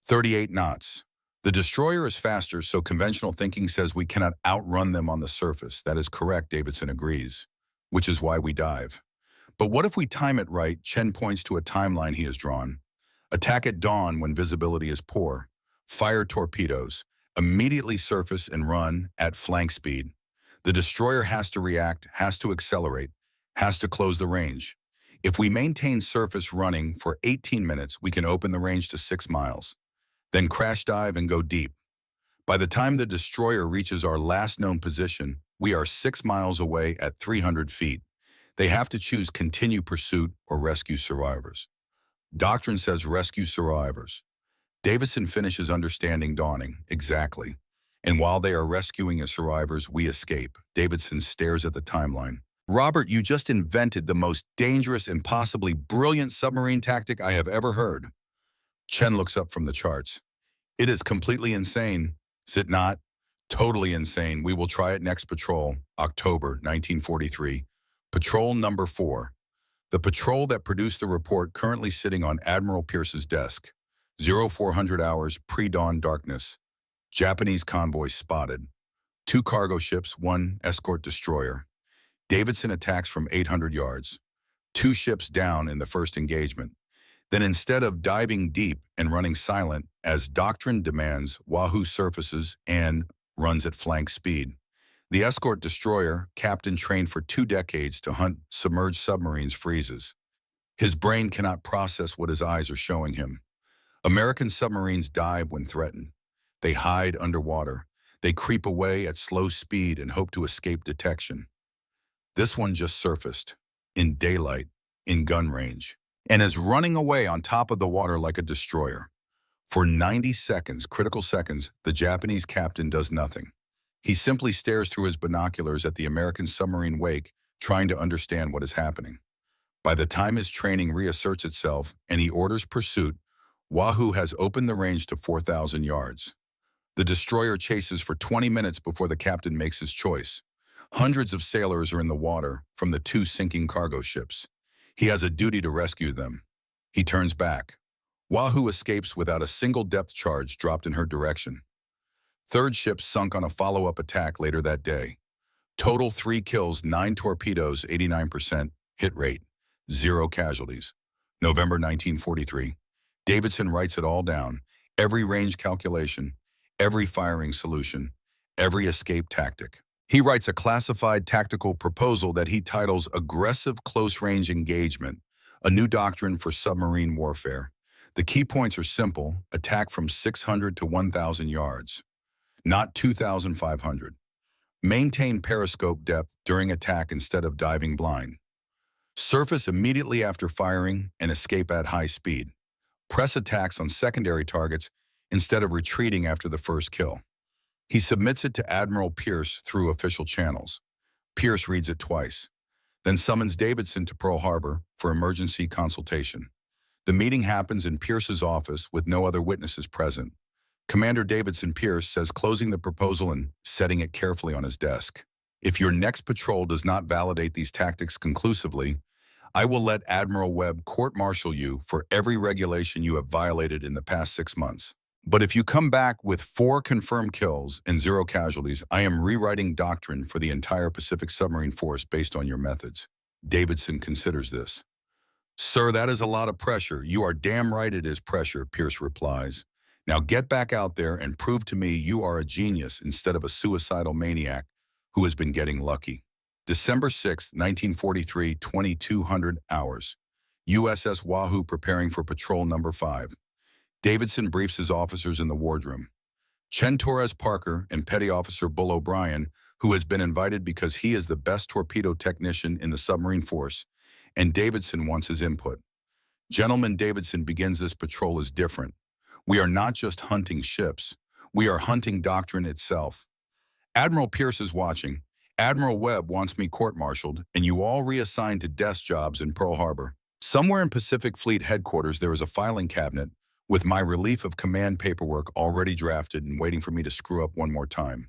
38 knots. The destroyer is faster, so conventional thinking says we cannot outrun them on the surface." "That is correct," Davidson agrees, "which is why we dive. But what if we time it right?" Chen points to a timeline he has drawn. "Attack at dawn when visibility is poor. Fire torpedoes. Immediately surface and run at flank speed. The destroyer has to react, has to accelerate, has to close the range. If we maintain surface running for 18 minutes, we can open the range to 6 miles. Then crash dive and go deep. By the time the destroyer reaches our last known position, we are 6 miles away at 300 feet. They have to choose continue pursuit or rescue survivors." Doctrine says rescue survivors. Davidson finishes understanding dawning. Exactly. "And while they are rescuing the survivors, we escape." Davidson stares at the timeline. "Robert, you just invented the most dangerous and possibly brilliant submarine tactic I have ever heard." Chen looks up from the charts. "It is completely insane." "Is it not?" "Totally insane. We will try it next patrol." October 1943. Patrol Number 4. The patrol that produced the report currently sitting on Admiral Pierce's desk. 0400 hours, pre-dawn darkness. Japanese convoy spotted. 2 cargo ships, 1 escort destroyer. Davidson attacks from 800 yards. 2 ships down in the first engagement. Then instead of diving deep and running silent, as doctrine demands, Wahoo surfaces and runs at flank speed. The escort destroyer, captain trained for 2 decades to hunt submerged submarines, freezes. His brain cannot process what his eyes are showing him. American submarines dive when threatened. They hide underwater. They creep away at slow speed and hope to escape detection. This one just surfaced, in daylight, in gun range, and is running away on top of the water like a destroyer. For 90 seconds, critical seconds, the Japanese captain does nothing. He simply stares through his binoculars at the American submarine wake, trying to understand what is happening. By the time his training reasserts itself and he orders pursuit, Wahoo has opened the range to 4,000 yards. The destroyer chases for 20 minutes before the captain makes his choice. Hundreds of sailors are in the water from the 2 sinking cargo ships. He has a duty to rescue them. He turns back. Wahoo escapes without a single depth charge dropped in her direction. 3rd ship sunk on a follow-up attack later that day. Total 3 kills, 9 torpedoes, 89% hit rate, 0 casualties. November 1943. Davidson writes it all down, every range calculation, every firing solution, every escape tactic. He writes a classified tactical proposal that he titles Aggressive Close-Range Engagement, a new doctrine for submarine warfare. The key points are simple: attack from 600 to 1,000 yards, not 2,500. Maintain periscope depth during attack instead of diving blind. Surface immediately after firing and escape at high speed. Press attacks on secondary targets instead of retreating after the first kill. He submits it to Admiral Pierce through official channels. Pierce reads it twice, then summons Davidson to Pearl Harbor for emergency consultation. The meeting happens in Pierce's office with no other witnesses present. Commander Davidson Pierce says closing the proposal and setting it carefully on his desk. If your next patrol does not validate these tactics conclusively, I will let Admiral Webb court-martial you for every regulation you have violated in the past 6 months. But if you come back with 4 confirmed kills and 0 casualties, I am rewriting doctrine for the entire Pacific Submarine Force based on your methods. Davidson considers this. Sir, that is a lot of pressure. You are damn right it is pressure, Pierce replies. Now get back out there and prove to me you are a genius instead of a suicidal maniac who has been getting lucky. December 6, 1943, 2200 hours. USS Wahoo preparing for patrol number 5. Davidson briefs his officers in the wardroom. Chen Torres Parker and Petty Officer Bull O'Brien, who has been invited because he is the best torpedo technician in the submarine force, and Davidson wants his input. Gentleman, Davidson begins this patrol as different. We are not just hunting ships. We are hunting doctrine itself. Admiral Pierce is watching. Admiral Webb wants me court-martialed, and you all reassigned to desk jobs in Pearl Harbor. Somewhere in Pacific Fleet headquarters there is a filing cabinet with my relief of command paperwork already drafted and waiting for me to screw up one more time.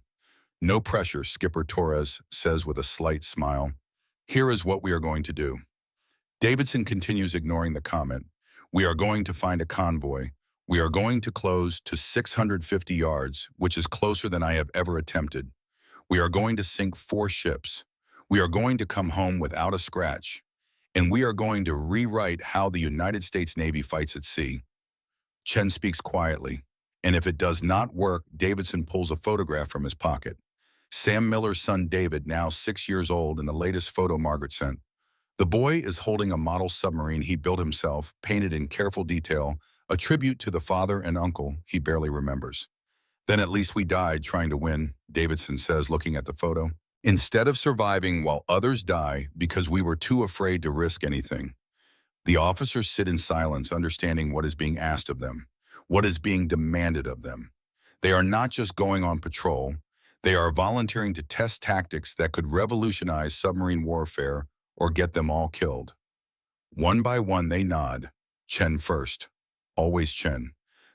No pressure, Skipper Torres says with a slight smile. Here is what we are going to do. Davidson continues ignoring the comment. We are going to find a convoy. We are going to close to 650 yards, which is closer than I have ever attempted. We are going to sink 4 ships. We are going to come home without a scratch. And we are going to rewrite how the United States Navy fights at sea. Chen speaks quietly, and if it does not work, Davidson pulls a photograph from his pocket. Sam Miller's son David, now 6 years old, in the latest photo Margaret sent. The boy is holding a model submarine he built himself, painted in careful detail, a tribute to the father and uncle he barely remembers. Then at least we died trying to win, Davidson says, looking at the photo. Instead of surviving while others die because we were too afraid to risk anything. The officers sit in silence, understanding what is being asked of them, what is being demanded of them. They are not just going on patrol, they are volunteering to test tactics that could revolutionize submarine warfare or get them all killed. One by one they nod. Chen first. Always Chen.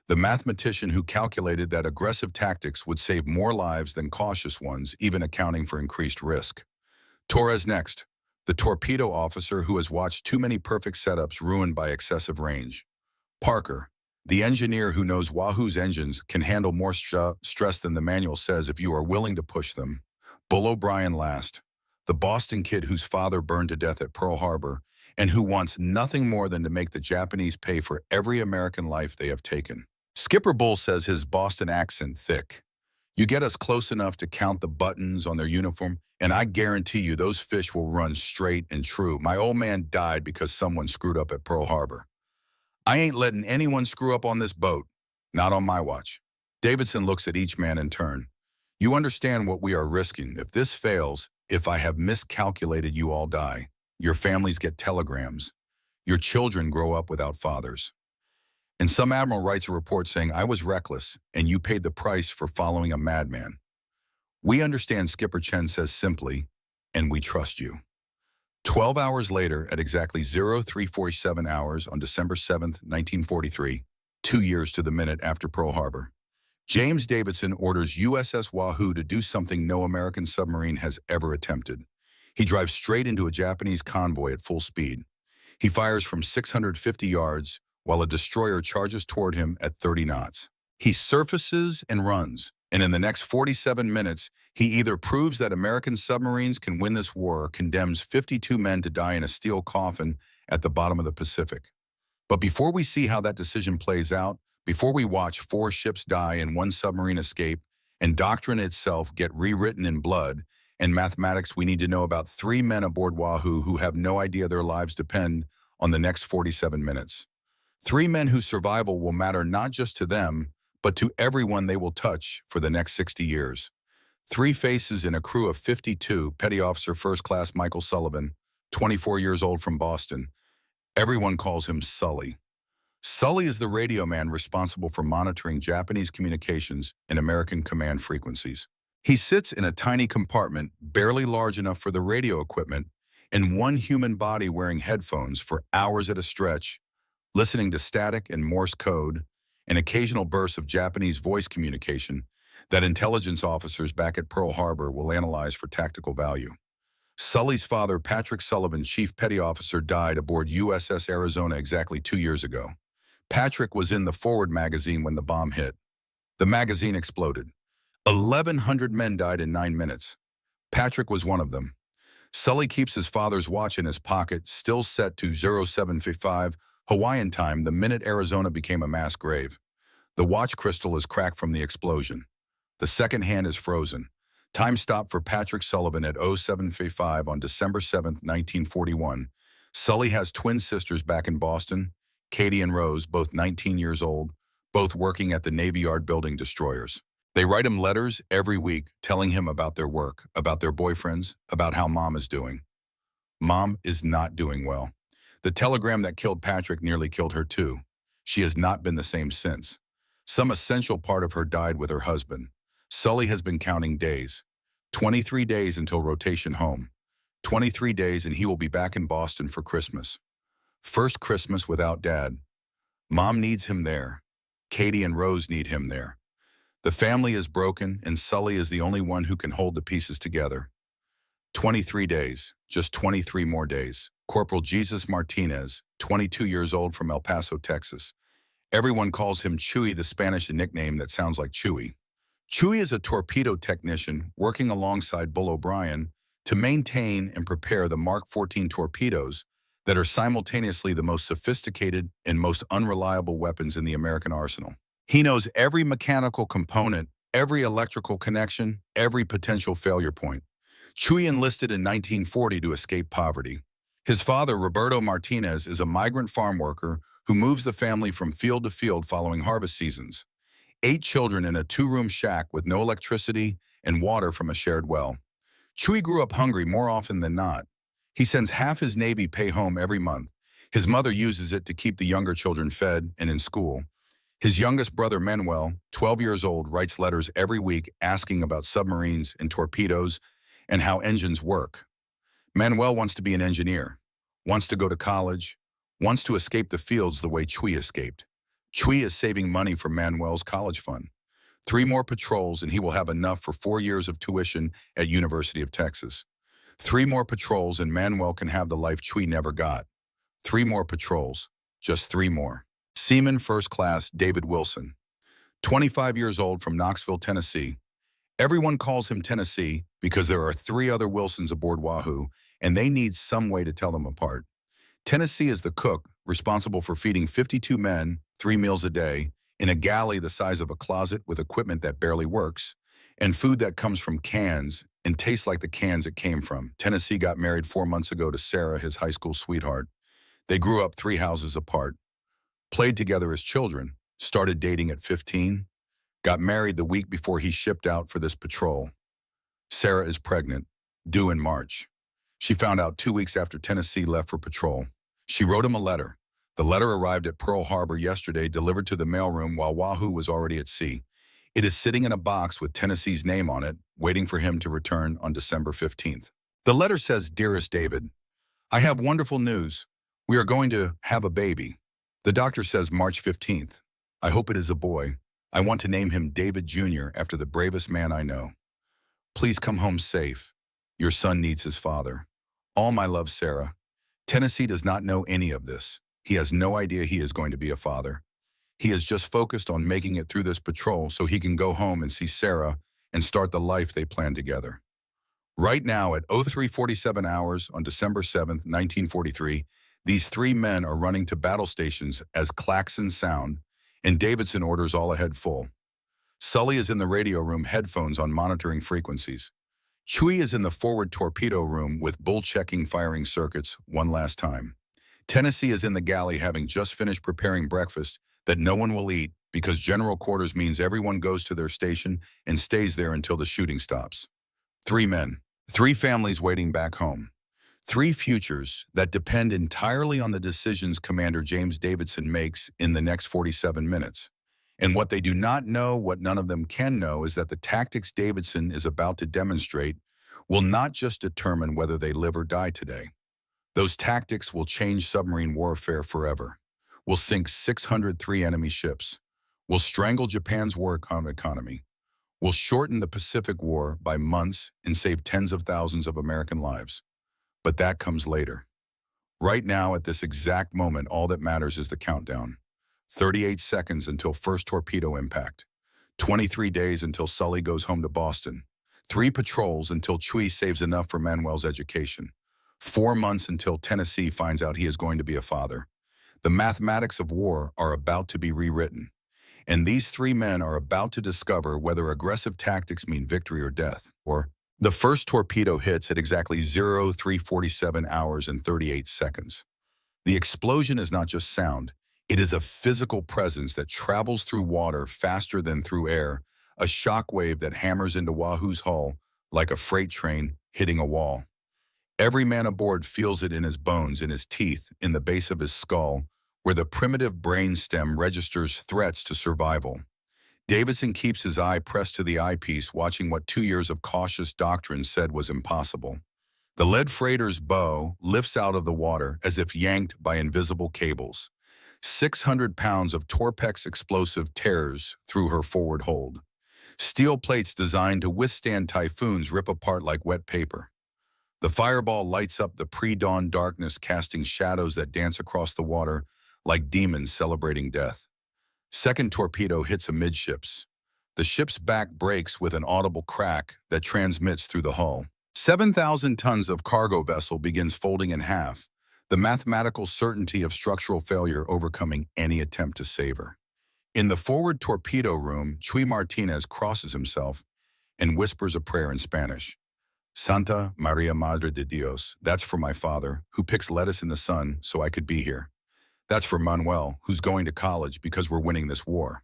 The mathematician who calculated that aggressive tactics would save more lives than cautious ones, even accounting for increased risk. Torres next. The torpedo officer who has watched too many perfect setups ruined by excessive range. Parker, the engineer who knows Wahoo's engines can handle more stress than the manual says if you are willing to push them. Bull O'Brien last, the Boston kid whose father burned to death at Pearl Harbor and who wants nothing more than to make the Japanese pay for every American life they have taken. Skipper Bull says, his Boston accent thick. You get us close enough to count the buttons on their uniform, and I guarantee you those fish will run straight and true. My old man died because someone screwed up at Pearl Harbor. I ain't letting anyone screw up on this boat. Not on my watch. Davidson looks at each man in turn. You understand what we are risking. If this fails, if I have miscalculated, you all die. Your families get telegrams. Your children grow up without fathers. And some admiral writes a report saying, I was reckless, and you paid the price for following a madman. We understand, Skipper Chen says simply, and we trust you. 12 hours later, at exactly 0347 hours on December 7th, 1943, 2 years to the minute after Pearl Harbor, James Davidson orders USS Wahoo to do something no American submarine has ever attempted. He drives straight into a Japanese convoy at full speed. He fires from 650 yards, while a destroyer charges toward him at 30 knots. He surfaces and runs, and in the next 47 minutes, he either proves that American submarines can win this war or condemns 52 men to die in a steel coffin at the bottom of the Pacific. But before we see how that decision plays out, before we watch 4 ships die and 1 submarine escape, and doctrine itself get rewritten in blood, and mathematics, we need to know about 3 men aboard Wahoo who have no idea their lives depend on the next 47 minutes. 3 men whose survival will matter not just to them, but to everyone they will touch for the next 60 years. 3 faces in a crew of 52, Petty Officer First Class Michael Sullivan, 24 years old from Boston. Everyone calls him Sully. Sully is the radio man responsible for monitoring Japanese communications and American command frequencies. He sits in a tiny compartment, barely large enough for the radio equipment, in one human body wearing headphones for hours at a stretch, listening to static and Morse code, and occasional bursts of Japanese voice communication that intelligence officers back at Pearl Harbor will analyze for tactical value. Sully's father, Patrick Sullivan, Chief Petty Officer, died aboard USS Arizona exactly 2 years ago. Patrick was in the Forward magazine when the bomb hit. The magazine exploded. 1,100 men died in 9 minutes. Patrick was one of them. Sully keeps his father's watch in his pocket, still set to 0755 Hawaiian time the minute Arizona became a mass grave. The watch crystal is cracked from the explosion. The second hand is frozen. Time stopped for Patrick Sullivan at 0755 on December 7, 1941. Sully has twin sisters back in Boston, Katie and Rose, both 19 years old, both working at the Navy Yard building destroyers. They write him letters every week telling him about their work, about their boyfriends, about how Mom is doing. Mom is not doing well. The telegram that killed Patrick nearly killed her too. She has not been the same since. Some essential part of her died with her husband. Sully has been counting days. 23 days until rotation home. 23 days and he will be back in Boston for Christmas. First Christmas without Dad. Mom needs him there. Katie and Rose need him there. The family is broken and Sully is the only one who can hold the pieces together. 23 days, just 23 more days. Corporal Jesus Martinez, 22 years old from El Paso, Texas. Everyone calls him Chewy, the Spanish nickname that sounds like Chewy. Chewy is a torpedo technician working alongside Bull O'Brien to maintain and prepare the Mark 14 torpedoes that are simultaneously the most sophisticated and most unreliable weapons in the American arsenal. He knows every mechanical component, every electrical connection, every potential failure point. Chewy enlisted in 1940 to escape poverty. His father, Roberto Martinez, is a migrant farm worker who moves the family from field to field following harvest seasons. 8 children in a 2-room shack with no electricity and water from a shared well. Chewy grew up hungry more often than not. He sends half his Navy pay home every month. His mother uses it to keep the younger children fed and in school. His youngest brother, Manuel, 12 years old, writes letters every week asking about submarines and torpedoes and how engines work. Manuel wants to be an engineer, wants to go to college, wants to escape the fields the way Chewy escaped. Chewy is saving money for Manuel's college fund. 3 more patrols and he will have enough for 4 years of tuition at University of Texas. 3 more patrols and Manuel can have the life Chewy never got. 3 more patrols, just 3 more. Seaman First Class David Wilson, 25 years old from Knoxville, Tennessee. Everyone calls him Tennessee because there are 3 other Wilsons aboard Wahoo, and they need some way to tell them apart. Tennessee is the cook responsible for feeding 52 men 3 meals a day in a galley the size of a closet with equipment that barely works, and food that comes from cans and tastes like the cans it came from. Tennessee got married 4 months ago to Sarah, his high school sweetheart. They grew up 3 houses apart, played together as children, started dating at 15, got married the week before he shipped out for this patrol. Sarah is pregnant, due in March. She found out 2 weeks after Tennessee left for patrol. She wrote him a letter. The letter arrived at Pearl Harbor yesterday, delivered to the mailroom while Wahoo was already at sea. It is sitting in a box with Tennessee's name on it, waiting for him to return on December 15th. The letter says, "Dearest David, I have wonderful news. We are going to have a baby. The doctor says March 15th. I hope it is a boy. I want to name him David Jr. after the bravest man I know. Please come home safe. Your son needs his father. All my love, Sarah." Tennessee does not know any of this. He has no idea he is going to be a father. He is just focused on making it through this patrol so he can go home and see Sarah and start the life they planned together. Right now at 0347 hours on December 7th, 1943, these 3 men are running to battle stations as klaxons sound, and Davidson orders all ahead full. Sully is in the radio room, headphones on, monitoring frequencies. Chewy is in the forward torpedo room with Bull checking firing circuits one last time. Tennessee is in the galley having just finished preparing breakfast that no one will eat because general quarters means everyone goes to their station and stays there until the shooting stops. 3 men, 3 families waiting back home. Three futures that depend entirely on the decisions Commander James Davidson makes in the next 47 minutes. And what they do not know, what none of them can know, is that the tactics Davidson is about to demonstrate will not just determine whether they live or die today. Those tactics will change submarine warfare forever. Will sink 603 enemy ships. Will strangle Japan's war economy. Will shorten the Pacific War by months and save tens of thousands of American lives. But that comes later. Right now, at this exact moment, all that matters is the countdown. 38 seconds until first torpedo impact. 23 days until Sully goes home to Boston. 3 patrols until Chui saves enough for Manuel's education. 4 months until Tennessee finds out he is going to be a father. The mathematics of war are about to be rewritten. And these 3 men are about to discover whether aggressive tactics mean victory or death. Or the first torpedo hits at exactly 0347 hours and 38 seconds. The explosion is not just sound. It is a physical presence that travels through water faster than through air, a shock wave that hammers into Wahoo's hull like a freight train hitting a wall. Every man aboard feels it in his bones, in his teeth, in the base of his skull, where the primitive brain stem registers threats to survival. Davidson keeps his eye pressed to the eyepiece, watching what 2 years of cautious doctrine said was impossible. The lead freighter's bow lifts out of the water as if yanked by invisible cables. 600 pounds of Torpex explosive tears through her forward hold. Steel plates designed to withstand typhoons rip apart like wet paper. The fireball lights up the pre-dawn darkness, casting shadows that dance across the water like demons celebrating death. Second torpedo hits amidships. The ship's back breaks with an audible crack that transmits through the hull. 7,000 tons of cargo vessel begins folding in half, the mathematical certainty of structural failure overcoming any attempt to save her. In the forward torpedo room, Chuy Martinez crosses himself and whispers a prayer in Spanish. Santa Maria Madre de Dios, that's for my father, who picks lettuce in the sun so I could be here. That's for Manuel, who's going to college because we're winning this war.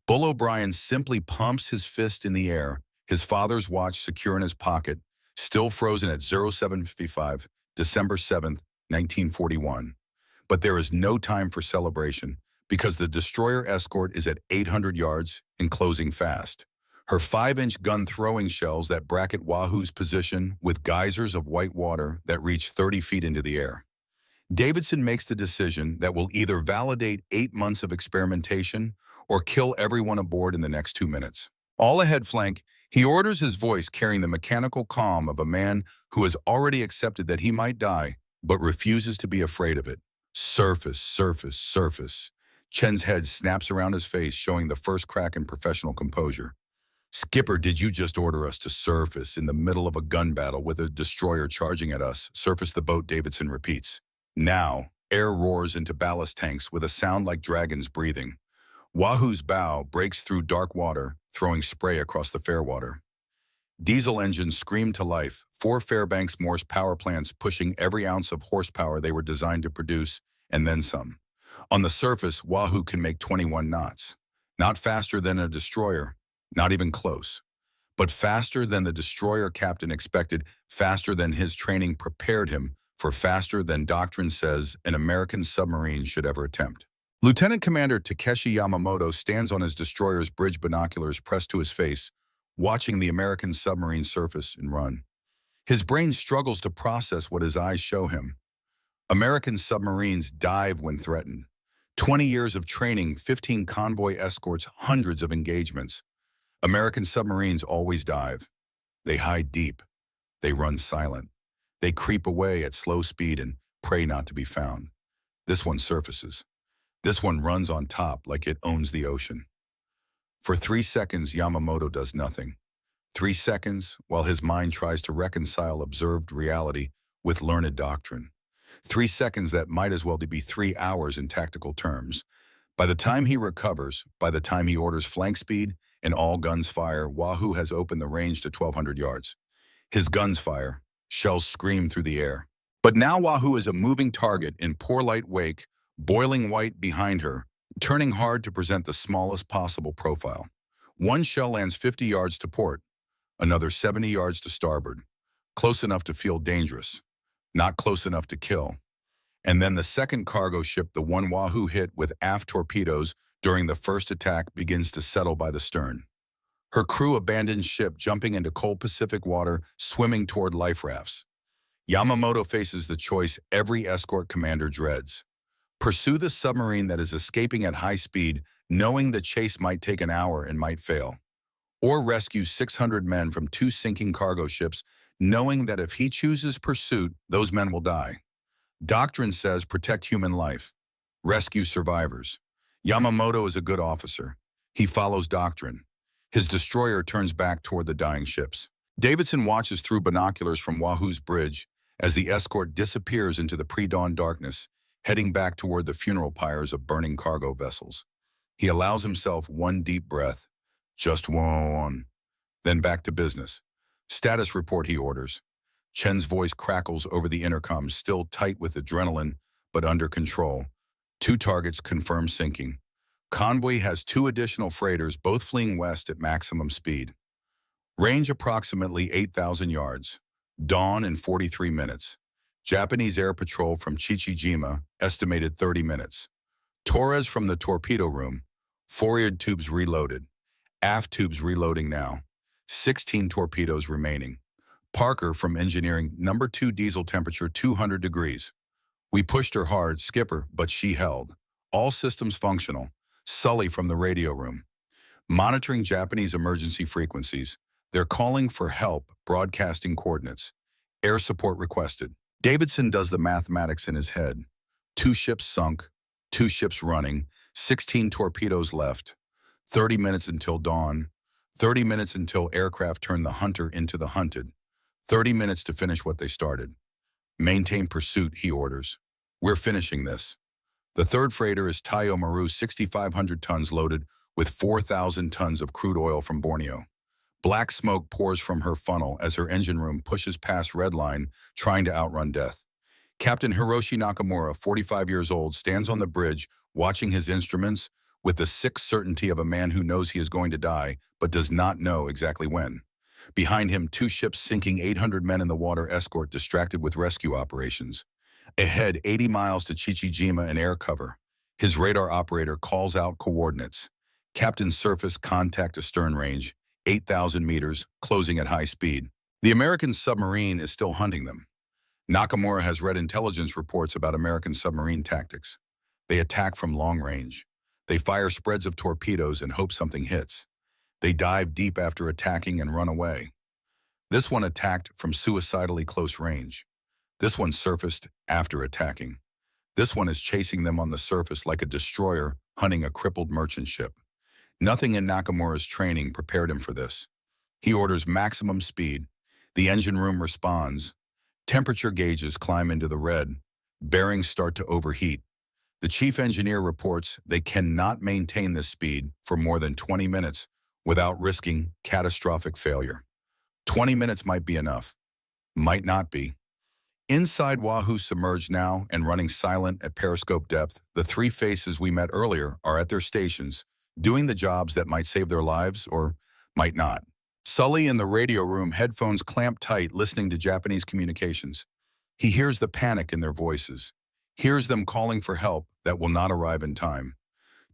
Bull O'Brien simply pumps his fist in the air, his father's watch secure in his pocket, still frozen at 0755, December 7th, 1941. But there is no time for celebration because the destroyer escort is at 800 yards and closing fast. Her 5-inch gun throwing shells that bracket Wahoo's position with geysers of white water that reach 30 feet into the air. Davidson makes the decision that will either validate 8 months of experimentation or kill everyone aboard in the next 2 minutes. All ahead flank, he orders, his voice carrying the mechanical calm of a man who has already accepted that he might die, but refuses to be afraid of it. Surface, surface, surface. Chen's head snaps around his face, showing the first crack in professional composure. Skipper, did you just order us to surface in the middle of a gun battle with a destroyer charging at us? Surface the boat, Davidson repeats. Now, air roars into ballast tanks with a sound like dragons breathing. Wahoo's bow breaks through dark water, throwing spray across the Fairwater. Diesel engines scream to life, 4 Fairbanks Morse power plants pushing every ounce of horsepower they were designed to produce, and then some. On the surface, Wahoo can make 21 knots. Not faster than a destroyer, not even close. But faster than the destroyer captain expected, faster than his training prepared him for, faster than doctrine says an American submarine should ever attempt. Lieutenant Commander Takeshi Yamamoto stands on his destroyer's bridge, binoculars pressed to his face, watching the American submarine surface and run. His brain struggles to process what his eyes show him. American submarines dive when threatened. 20 years of training, 15 convoy escorts, hundreds of engagements. American submarines always dive. They hide deep. They run silent. They creep away at slow speed and pray not to be found. This one surfaces. This one runs on top like it owns the ocean. For 3 seconds, Yamamoto does nothing. 3 seconds while his mind tries to reconcile observed reality with learned doctrine. 3 seconds that might as well be 3 hours in tactical terms. By the time he recovers, by the time he orders flank speed and all guns fire, Wahoo has opened the range to 1,200 yards. His guns fire. Shells scream through the air. But now Wahoo is a moving target in poor light wake, boiling white behind her, turning hard to present the smallest possible profile. One shell lands 50 yards to port, another 70 yards to starboard, close enough to feel dangerous, not close enough to kill. And then the second cargo ship, the one Wahoo hit with aft torpedoes during the first attack, begins to settle by the stern. Her crew abandons ship, jumping into cold Pacific water, swimming toward life rafts. Yamamoto faces the choice every escort commander dreads. Pursue the submarine that is escaping at high speed, knowing the chase might take an hour and might fail. Or rescue 600 men from two sinking cargo ships, knowing that if he chooses pursuit, those men will die. Doctrine says protect human life, rescue survivors. Yamamoto is a good officer. He follows doctrine. His destroyer turns back toward the dying ships. Davidson watches through binoculars from Wahoo's bridge as the escort disappears into the pre-dawn darkness, heading back toward the funeral pyres of burning cargo vessels. He allows himself one deep breath, just one, then back to business. Status report, he orders. Chen's voice crackles over the intercom, still tight with adrenaline, but under control. 2 targets confirmed sinking. Convoy has 2 additional freighters, both fleeing west at maximum speed. Range approximately 8,000 yards. Dawn in 43 minutes. Japanese air patrol from Chichijima, estimated 30 minutes. Torres from the torpedo room. Forward tubes reloaded. Aft tubes reloading now. 16 torpedoes remaining. Parker from engineering, number 2 diesel temperature 200 degrees. We pushed her hard, skipper, but she held. All systems functional. Sully from the radio room. Monitoring Japanese emergency frequencies. They're calling for help, broadcasting coordinates. Air support requested. Davidson does the mathematics in his head. 2 ships sunk, 2 ships running, 16 torpedoes left. 30 minutes until dawn. 30 minutes until aircraft turn the hunter into the hunted. 30 minutes to finish what they started. Maintain pursuit, he orders. We're finishing this. The third freighter is Tayo Maru, 6,500 tons loaded with 4,000 tons of crude oil from Borneo. Black smoke pours from her funnel as her engine room pushes past red line, trying to outrun death. Captain Hiroshi Nakamura, 45 years old, stands on the bridge, watching his instruments with the sick certainty of a man who knows he is going to die, but does not know exactly when. Behind him, 2 ships sinking 800 men in the water escort distracted with rescue operations. Ahead, 80 miles to Chichijima and air cover. His radar operator calls out coordinates. Captain surface contact to stern range, 8,000 meters, closing at high speed. The American submarine is still hunting them. Nakamura has read intelligence reports about American submarine tactics. They attack from long range. They fire spreads of torpedoes and hope something hits. They dive deep after attacking and run away. This one attacked from suicidally close range. This one surfaced after attacking. This one is chasing them on the surface like a destroyer hunting a crippled merchant ship. Nothing in Nakamura's training prepared him for this. He orders maximum speed. The engine room responds. Temperature gauges climb into the red. Bearings start to overheat. The chief engineer reports they cannot maintain this speed for more than 20 minutes without risking catastrophic failure. 20 minutes might be enough. Might not be. Inside Wahoo, submerged now and running silent at periscope depth, the 3 faces we met earlier are at their stations, doing the jobs that might save their lives or might not. Sully in the radio room, headphones clamped tight, listening to Japanese communications. He hears the panic in their voices, hears them calling for help that will not arrive in time.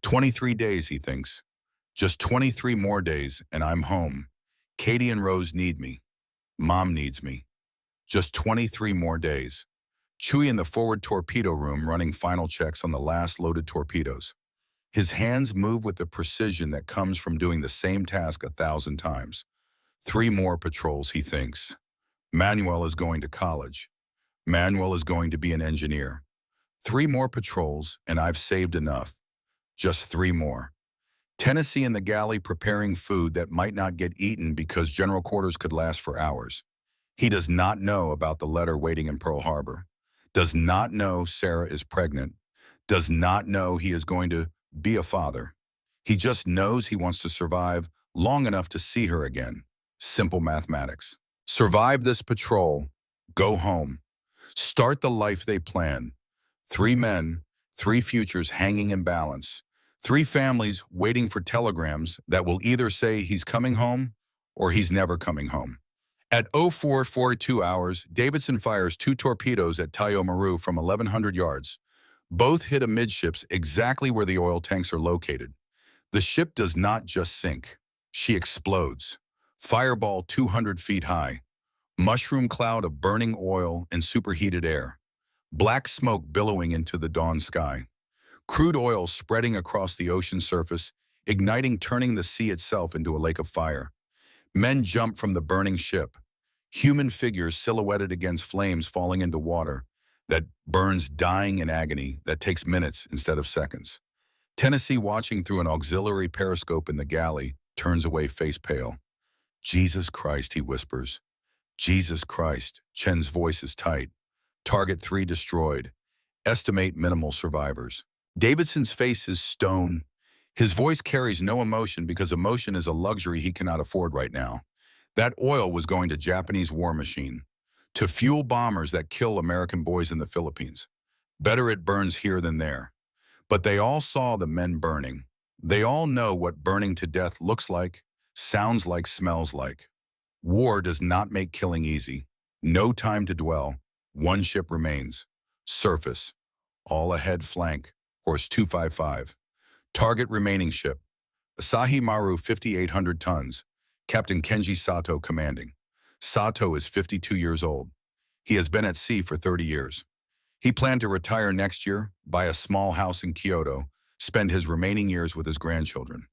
23 days, he thinks. Just 23 more days, and I'm home. Katie and Rose need me. Mom needs me. Just 23 more days. Chewie in the forward torpedo room running final checks on the last loaded torpedoes. His hands move with the precision that comes from doing the same task 1,000 times. 3 more patrols, he thinks. Manuel is going to college. Manuel is going to be an engineer. 3 more patrols, and I've saved enough. Just 3 more. Tennessee in the galley preparing food that might not get eaten because general quarters could last for hours. He does not know about the letter waiting in Pearl Harbor. Does not know Sarah is pregnant. Does not know he is going to be a father. He just knows he wants to survive long enough to see her again. Simple mathematics. Survive this patrol. Go home. Start the life they plan. 3 men, 3 futures hanging in balance. 3 families waiting for telegrams that will either say he's coming home or he's never coming home. At 0442 hours, Davidson fires two torpedoes at Tayo Maru from 1,100 yards. Both hit amidships exactly where the oil tanks are located. The ship does not just sink. She explodes. Fireball 200 feet high. Mushroom cloud of burning oil and superheated air. Black smoke billowing into the dawn sky. Crude oil spreading across the ocean surface, igniting, turning the sea itself into a lake of fire. Men jump from the burning ship. Human figures silhouetted against flames falling into water that burns, dying in agony that takes minutes instead of seconds. Tennessee, watching through an auxiliary periscope in the galley, turns away face pale. "Jesus Christ," he whispers. "Jesus Christ." Chen's voice is tight. Target 3 destroyed. Estimate minimal survivors. Davidson's face is stone. His voice carries no emotion because emotion is a luxury he cannot afford right now. That oil was going to Japanese war machine, to fuel bombers that kill American boys in the Philippines. Better it burns here than there. But they all saw the men burning. They all know what burning to death looks like, sounds like, smells like. War does not make killing easy. No time to dwell. One ship remains. Surface. All ahead flank. Course 255. Target remaining ship. Asahi Maru, 5,800 tons. Captain Kenji Sato commanding. Sato is 52 years old. He has been at sea for 30 years. He planned to retire next year, buy a small house in Kyoto, spend his remaining years with his grandchildren.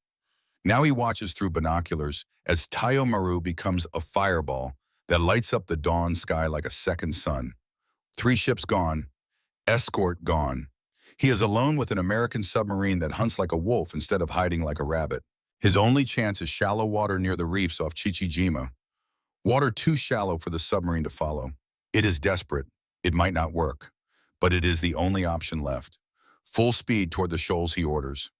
Now he watches through binoculars as Tayo Maru becomes a fireball that lights up the dawn sky like a second sun. 3 ships gone, escort gone. He is alone with an American submarine that hunts like a wolf instead of hiding like a rabbit. His only chance is shallow water near the reefs off Chichijima. Water too shallow for the submarine to follow. It is desperate. It might not work, but it is the only option left. Full speed toward the shoals he orders.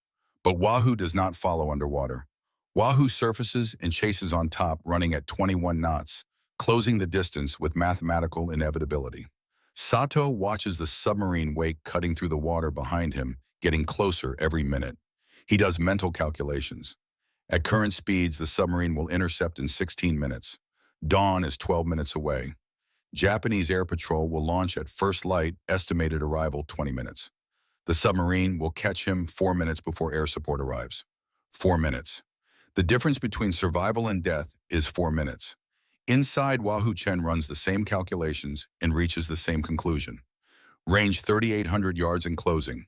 But Wahoo does not follow underwater. Wahoo surfaces and chases on top, running at 21 knots, closing the distance with mathematical inevitability. Sato watches the submarine wake cutting through the water behind him, getting closer every minute. He does mental calculations. At current speeds, the submarine will intercept in 16 minutes. Dawn is 12 minutes away. Japanese Air Patrol will launch at first light, estimated arrival 20 minutes. The submarine will catch him 4 minutes before air support arrives. 4 minutes. The difference between survival and death is 4 minutes. Inside, Wahoo Chen runs the same calculations and reaches the same conclusion. Range 3,800 yards in closing.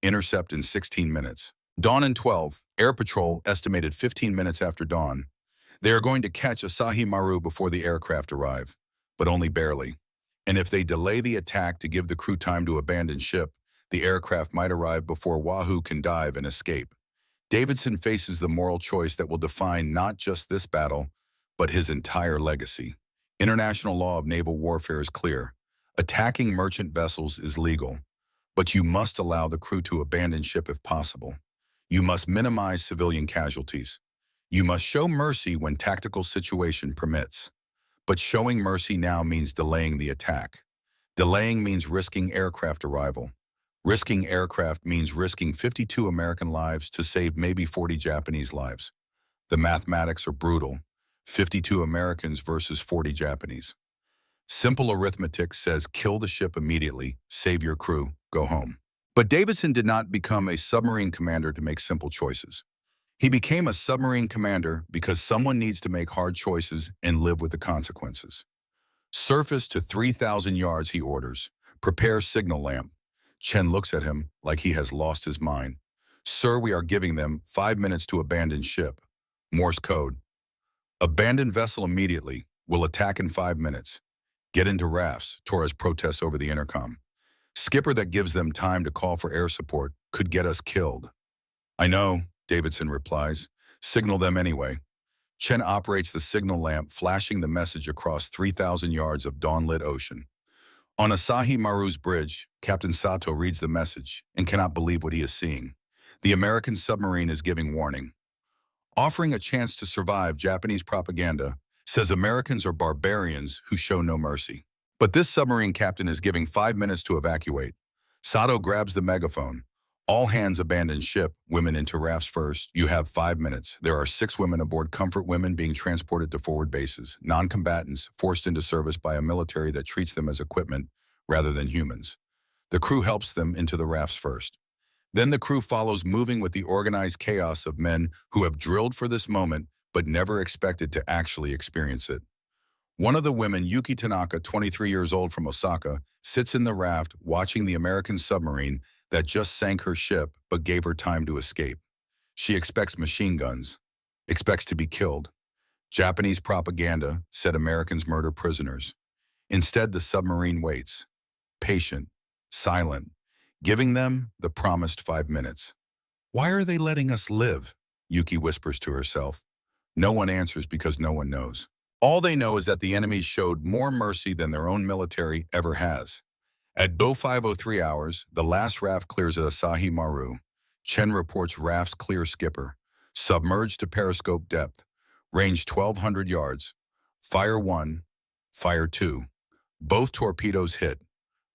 Intercept in 16 minutes. Dawn in 12. Air Patrol estimated 15 minutes after dawn. They are going to catch Asahi Maru before the aircraft arrive, but only barely. And if they delay the attack to give the crew time to abandon ship, the aircraft might arrive before Wahoo can dive and escape. Davidson faces the moral choice that will define not just this battle, but his entire legacy. International law of naval warfare is clear. Attacking merchant vessels is legal, but you must allow the crew to abandon ship if possible. You must minimize civilian casualties. You must show mercy when tactical situation permits. But showing mercy now means delaying the attack. Delaying means risking aircraft arrival. Risking aircraft means risking 52 American lives to save maybe 40 Japanese lives. The mathematics are brutal. 52 Americans versus 40 Japanese. Simple arithmetic says kill the ship immediately, save your crew, go home. But Davidson did not become a submarine commander to make simple choices. He became a submarine commander because someone needs to make hard choices and live with the consequences. Surface to 3,000 yards, he orders. Prepare signal lamp. Chen looks at him like he has lost his mind. Sir, we are giving them 5 minutes to abandon ship. Morse code. Abandon vessel immediately. Will attack in 5 minutes. Get into rafts, Torres protests over the intercom. Skipper that gives them time to call for air support could get us killed. I know, Davidson replies. Signal them anyway. Chen operates the signal lamp, flashing the message across 3,000 yards of dawn-lit ocean. On Asahi Maru's bridge, Captain Sato reads the message and cannot believe what he is seeing. The American submarine is giving warning. Offering a chance to survive, Japanese propaganda says Americans are barbarians who show no mercy. But this submarine captain is giving 5 minutes to evacuate. Sato grabs the megaphone. All hands abandon ship, women into rafts first. You have 5 minutes. There are 6 women aboard, comfort women being transported to forward bases, non-combatants forced into service by a military that treats them as equipment rather than humans. The crew helps them into the rafts first. Then the crew follows, moving with the organized chaos of men who have drilled for this moment but never expected to actually experience it. One of the women, Yuki Tanaka, 23 years old from Osaka, sits in the raft watching the American submarine that just sank her ship but gave her time to escape. She expects machine guns, expects to be killed. Japanese propaganda said Americans murder prisoners. Instead, the submarine waits, patient, silent, giving them the promised 5 minutes. Why are they letting us live? Yuki whispers to herself. No one answers because no one knows. All they know is that the enemy showed more mercy than their own military ever has. At 05:03 hours, the last raft clears at Asahi Maru. Chen reports rafts clear, skipper. Submerged to periscope depth. Range 1,200 yards. Fire 1, fire 2. Both torpedoes hit.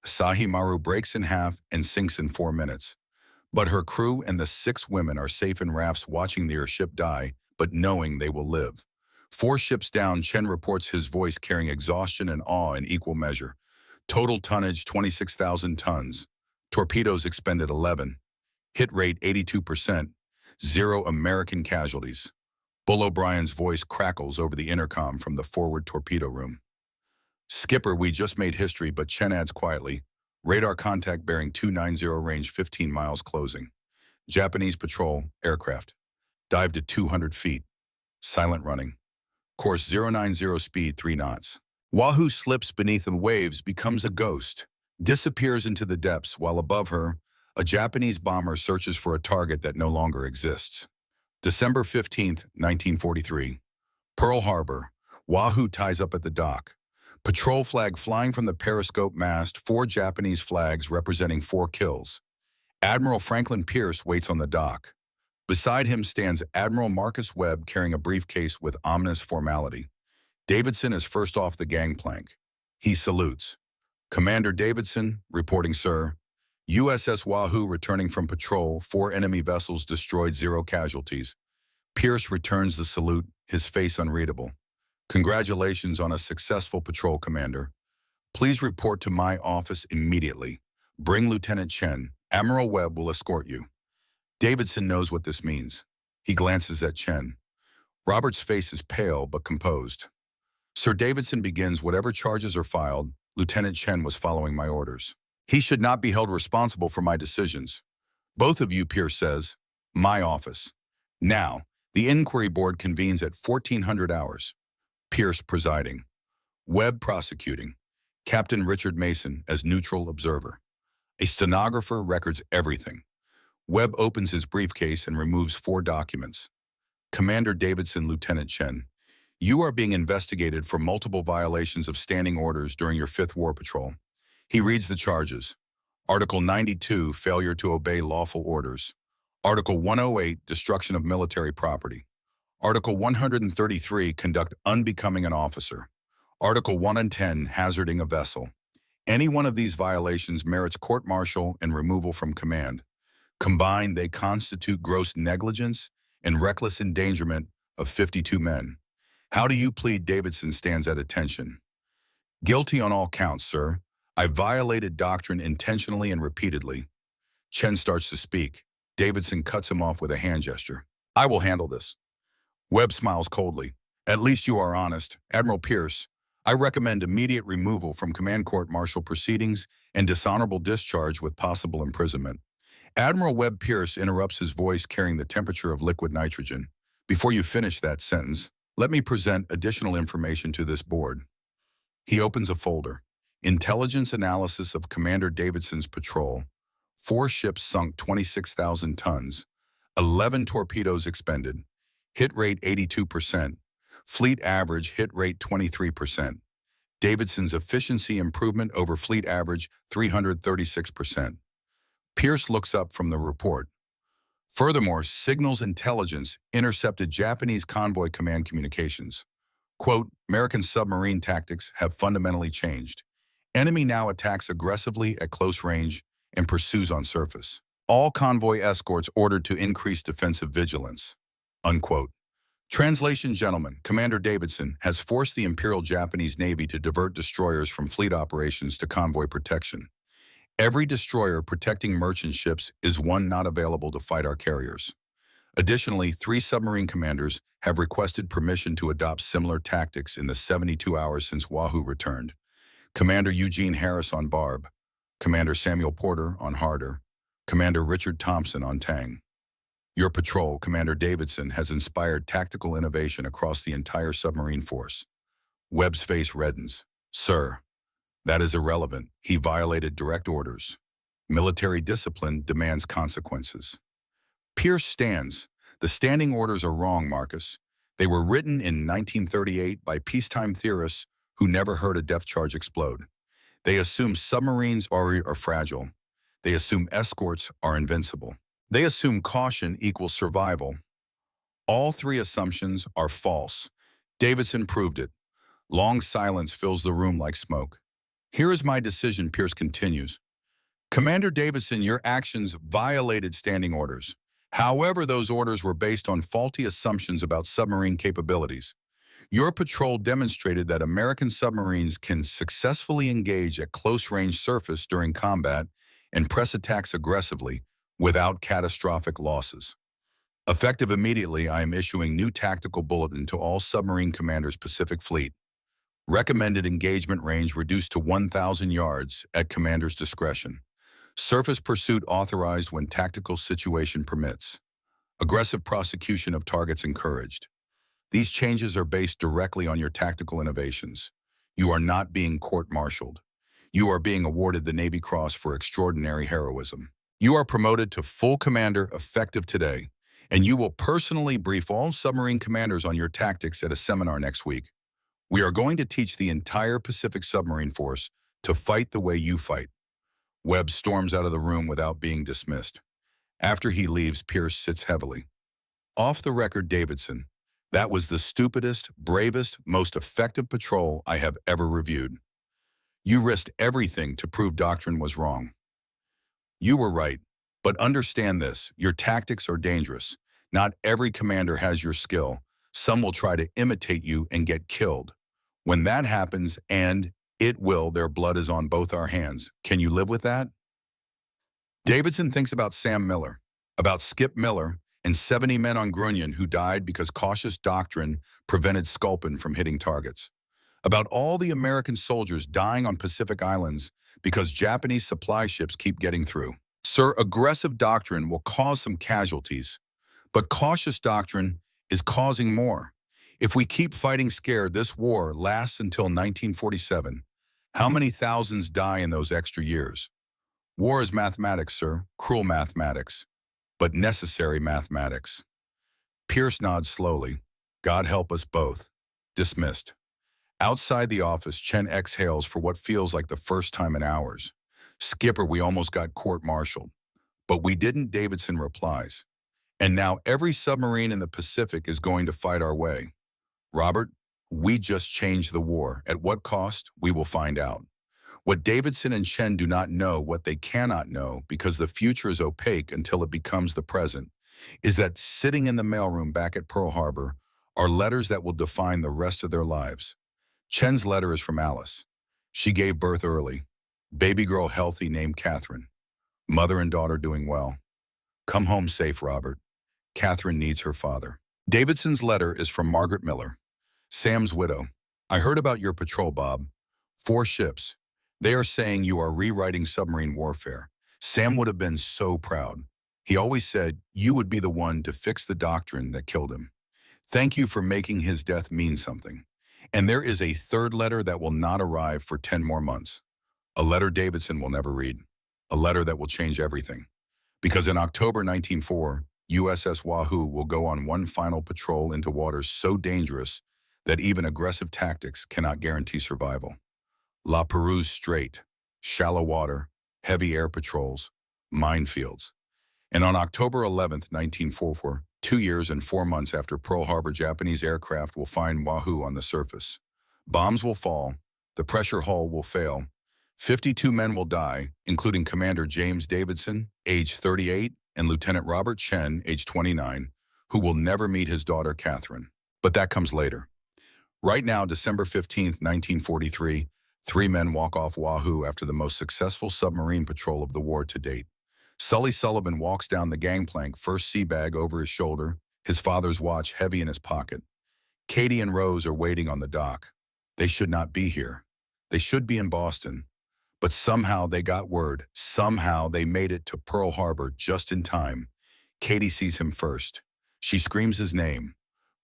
Asahi Maru breaks in half and sinks in 4 minutes. But her crew and the 6 women are safe in rafts, watching their ship die, but knowing they will live. 4 ships down, Chen reports, his voice carrying exhaustion and awe in equal measure. Total tonnage 26,000 tons. Torpedoes expended 11. Hit rate 82%. 0 American casualties. Bull O'Brien's voice crackles over the intercom from the forward torpedo room. Skipper, we just made history, but Chen adds quietly, radar contact bearing 290, range 15 miles closing. Japanese patrol aircraft. Dive to 200 feet. Silent running. Course 090, speed 3 knots. Wahoo slips beneath the waves, becomes a ghost, disappears into the depths, while above her, a Japanese bomber searches for a target that no longer exists. December 15th, 1943. Pearl Harbor. Wahoo ties up at the dock. Patrol flag flying from the periscope mast, 4 Japanese flags representing 4 kills. Admiral Franklin Pierce waits on the dock. Beside him stands Admiral Marcus Webb carrying a briefcase with ominous formality. Davidson is first off the gangplank. He salutes. Commander Davidson, reporting, sir. USS Wahoo returning from patrol, 4 enemy vessels destroyed, 0 casualties. Pierce returns the salute, his face unreadable. Congratulations on a successful patrol, Commander. Please report to my office immediately. Bring Lieutenant Chen. Admiral Webb will escort you. Davidson knows what this means. He glances at Chen. Robert's face is pale but composed. Sir Davidson begins, whatever charges are filed, Lieutenant Chen was following my orders. He should not be held responsible for my decisions. Both of you, Pierce says. My office. Now, the inquiry board convenes at 1400 hours. Pierce presiding. Webb prosecuting. Captain Richard Mason as neutral observer. A stenographer records everything. Webb opens his briefcase and removes 4 documents. Commander Davidson, Lieutenant Chen. You are being investigated for multiple violations of standing orders during your 5th war patrol. He reads the charges. Article 92, failure to obey lawful orders. Article 108, destruction of military property. Article 133, conduct unbecoming an officer. Article 110, hazarding a vessel. Any one of these violations merits court-martial and removal from command. Combined, they constitute gross negligence and reckless endangerment of 52 men. How do you plead? Davidson stands at attention. Guilty on all counts, sir. I violated doctrine intentionally and repeatedly. Chen starts to speak. Davidson cuts him off with a hand gesture. I will handle this. Webb smiles coldly. At least you are honest. Admiral Pierce, I recommend immediate removal from command court-martial proceedings and dishonorable discharge with possible imprisonment. Admiral Webb Pierce interrupts, his voice carrying the temperature of liquid nitrogen. Before you finish that sentence, let me present additional information to this board. He opens a folder. Intelligence analysis of Commander Davidson's patrol. 4 ships sunk 26,000 tons. 11 torpedoes expended. Hit rate 82%. Fleet average hit rate 23%. Davidson's efficiency improvement over fleet average 336%. Pierce looks up from the report. Furthermore, signals intelligence intercepted Japanese convoy command communications. Quote, American submarine tactics have fundamentally changed. Enemy now attacks aggressively at close range and pursues on surface. All convoy escorts ordered to increase defensive vigilance. Unquote. Translation, gentlemen, Commander Davidson has forced the Imperial Japanese Navy to divert destroyers from fleet operations to convoy protection. Every destroyer protecting merchant ships is one not available to fight our carriers. Additionally, 3 submarine commanders have requested permission to adopt similar tactics in the 72 hours since Wahoo returned. Commander Eugene Harris on Barb, Commander Samuel Porter on Harder, Commander Richard Thompson on Tang. Your patrol, Commander Davidson, has inspired tactical innovation across the entire submarine force. Webb's face reddens. Sir, that is irrelevant. He violated direct orders. Military discipline demands consequences. Pierce stands. The standing orders are wrong, Marcus. They were written in 1938 by peacetime theorists who never heard a depth charge explode. They assume submarines are fragile. They assume escorts are invincible. They assume caution equals survival. All 3 assumptions are false. Davidson proved it. Long silence fills the room like smoke. Here is my decision, Pierce continues. Commander Davidson, your actions violated standing orders. However, those orders were based on faulty assumptions about submarine capabilities. Your patrol demonstrated that American submarines can successfully engage at close-range surface during combat and press attacks aggressively without catastrophic losses. Effective immediately, I am issuing new tactical bulletin to all submarine commanders Pacific Fleet. Recommended engagement range reduced to 1,000 yards at commander's discretion. Surface pursuit authorized when tactical situation permits. Aggressive prosecution of targets encouraged. These changes are based directly on your tactical innovations. You are not being court-martialed. You are being awarded the Navy Cross for extraordinary heroism. You are promoted to full commander effective today, and you will personally brief all submarine commanders on your tactics at a seminar next week. We are going to teach the entire Pacific submarine force to fight the way you fight. Webb storms out of the room without being dismissed. After he leaves, Pierce sits heavily. Off the record, Davidson, that was the stupidest, bravest, most effective patrol I have ever reviewed. You risked everything to prove doctrine was wrong. You were right, but understand this, your tactics are dangerous. Not every commander has your skill. Some will try to imitate you and get killed. When that happens, and it will, their blood is on both our hands. Can you live with that? Davidson thinks about Sam Miller, about Skip Miller, and 70 men on Grunion who died because cautious doctrine prevented Sculpin from hitting targets. About all the American soldiers dying on Pacific Islands because Japanese supply ships keep getting through. Sir, aggressive doctrine will cause some casualties, but cautious doctrine is causing more. If we keep fighting scared, this war lasts until 1947. How many thousands die in those extra years? War is mathematics, sir, cruel mathematics, but necessary mathematics. Pierce nods slowly. God help us both. Dismissed. Outside the office, Chen exhales for what feels like the first time in hours. Skipper, we almost got court-martialed. But we didn't, Davidson replies. And now every submarine in the Pacific is going to fight our way. Robert, we just changed the war. At what cost? We will find out. What Davidson and Chen do not know, what they cannot know, because the future is opaque until it becomes the present, is that sitting in the mailroom back at Pearl Harbor are letters that will define the rest of their lives. Chen's letter is from Alice. She gave birth early. Baby girl healthy named Catherine. Mother and daughter doing well. Come home safe, Robert. Catherine needs her father. Davidson's letter is from Margaret Miller, Sam's widow. I heard about your patrol, Bob. 4 ships. They are saying you are rewriting submarine warfare. Sam would have been so proud. He always said you would be the one to fix the doctrine that killed him. Thank you for making his death mean something. And there is a 3rd letter that will not arrive for 10 more months. A letter Davidson will never read. A letter that will change everything. Because in October 1904, USS Wahoo will go on one final patrol into waters so dangerous that even aggressive tactics cannot guarantee survival. La Perouse Strait, shallow water, heavy air patrols, minefields. And on October 11, 1944, 2 years and 4 months after Pearl Harbor, Japanese aircraft will find Wahoo on the surface. Bombs will fall, the pressure hull will fail, 52 men will die, including Commander James Davidson, age 38, and Lieutenant Robert Chen, age 29, who will never meet his daughter Catherine. But that comes later. Right now, December 15th, 1943, three men walk off Oahu after the most successful submarine patrol of the war to date. Sully Sullivan walks down the gangplank, first sea bag over his shoulder, his father's watch heavy in his pocket. Katie and Rose are waiting on the dock. They should not be here. They should be in Boston. But somehow they got word. Somehow they made it to Pearl Harbor just in time. Katie sees him first. She screams his name.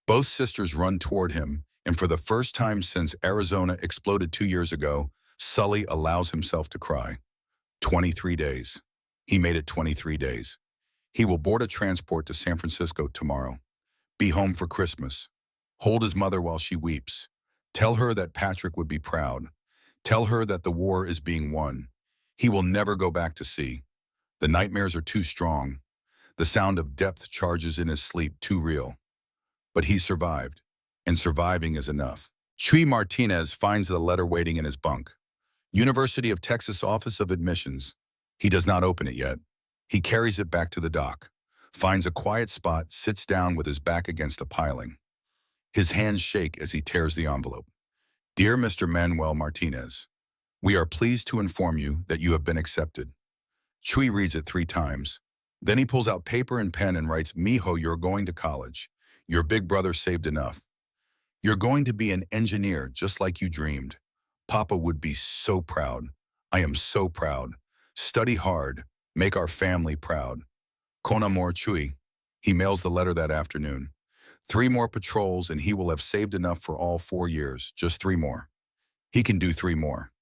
Both sisters run toward him, and for the first time since Arizona exploded 2 years ago, Sully allows himself to cry. 23 days. He made it 23 days. He will board a transport to San Francisco tomorrow. Be home for Christmas. Hold his mother while she weeps. Tell her that Patrick would be proud. Tell her that the war is being won. He will never go back to sea. The nightmares are too strong. The sound of depth charges in his sleep too real. But he survived, and surviving is enough. Chuy Martinez finds the letter waiting in his bunk. University of Texas Office of Admissions. He does not open it yet. He carries it back to the dock, finds a quiet spot, sits down with his back against a piling. His hands shake as he tears the envelope. Dear Mr. Manuel Martinez, we are pleased to inform you that you have been accepted. Chuy reads it 3 times. Then he pulls out paper and pen and writes, Mijo, you're going to college. Your big brother saved enough. You're going to be an engineer just like you dreamed. Papa would be so proud. I am so proud. Study hard. Make our family proud. Con amor, Chuy. He mails the letter that afternoon. 3 more patrols and he will have saved enough for all 4 years. Just 3 more. He can do 3 more.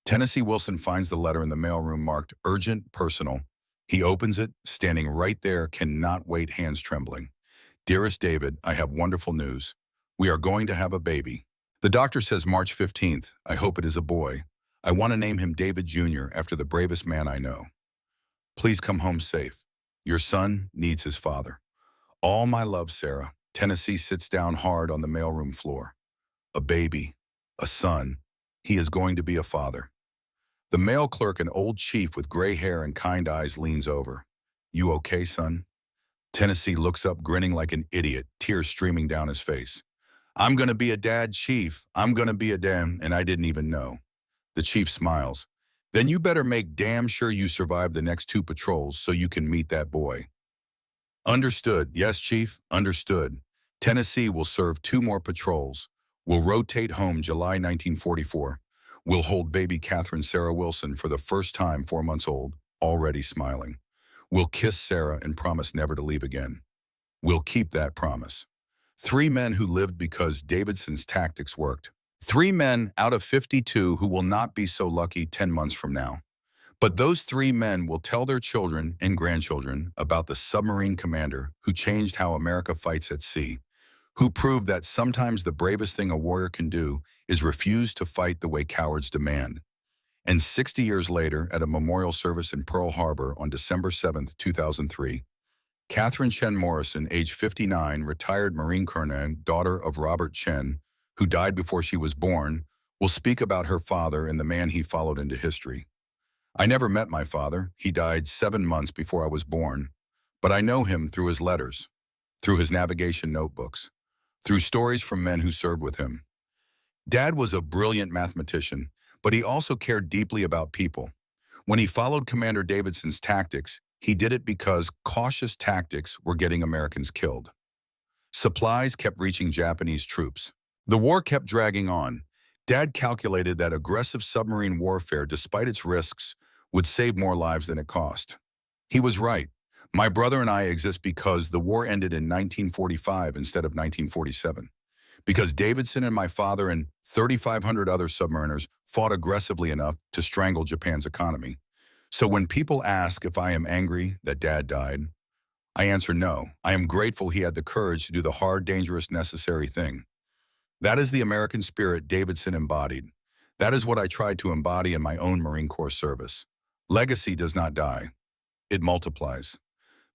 Tennessee Wilson finds the letter in the mailroom marked urgent, personal. He opens it, standing right there, cannot wait, hands trembling. Dearest David, I have wonderful news. We are going to have a baby. The doctor says March 15th. I hope it is a boy. I want to name him David Jr. after the bravest man I know. Please come home safe. Your son needs his father. All my love, Sarah. Tennessee sits down hard on the mailroom floor. A baby. A son. He is going to be a father. The mail clerk, an old chief with gray hair and kind eyes, leans over. You okay, son? Tennessee looks up, grinning like an idiot, tears streaming down his face. I'm going to be a dad, Chief. I'm going to be a damn, and I didn't even know. The chief smiles. Then you better make damn sure you survive the next 2 patrols so you can meet that boy. Understood. Yes, Chief, understood. Tennessee will serve 2 more patrols. We'll rotate home July 1944. We'll hold baby Catherine Sarah Wilson for the first time, 4 months old, already smiling. We'll kiss Sarah and promise never to leave again. We'll keep that promise. 3 men who lived because Davidson's tactics worked. 3 men out of 52 who will not be so lucky 10 months from now. But those 3 men will tell their children and grandchildren about the submarine commander who changed how America fights at sea, who proved that sometimes the bravest thing a warrior can do is refuse to fight the way cowards demand. And 60 years later, at a memorial service in Pearl Harbor on December 7, 2003, Catherine Chen Morrison, age 59, retired Marine Colonel, daughter of Robert Chen, who died before she was born, will speak about her father and the man he followed into history. I never met my father. He died 7 months before I was born. But I know him through his letters, through his navigation notebooks, through stories from men who served with him. Dad was a brilliant mathematician, but he also cared deeply about people. When he followed Commander Davidson's tactics, he did it because cautious tactics were getting Americans killed. Supplies kept reaching Japanese troops. The war kept dragging on. Dad calculated that aggressive submarine warfare, despite its risks, would save more lives than it cost. He was right. My brother and I exist because the war ended in 1945 instead of 1947. Because Davidson and my father and 3,500 other submariners fought aggressively enough to strangle Japan's economy. So when people ask if I am angry that Dad died, I answer no. I am grateful he had the courage to do the hard, dangerous, necessary thing. That is the American spirit Davidson embodied. That is what I tried to embody in my own Marine Corps service. Legacy does not die. It multiplies.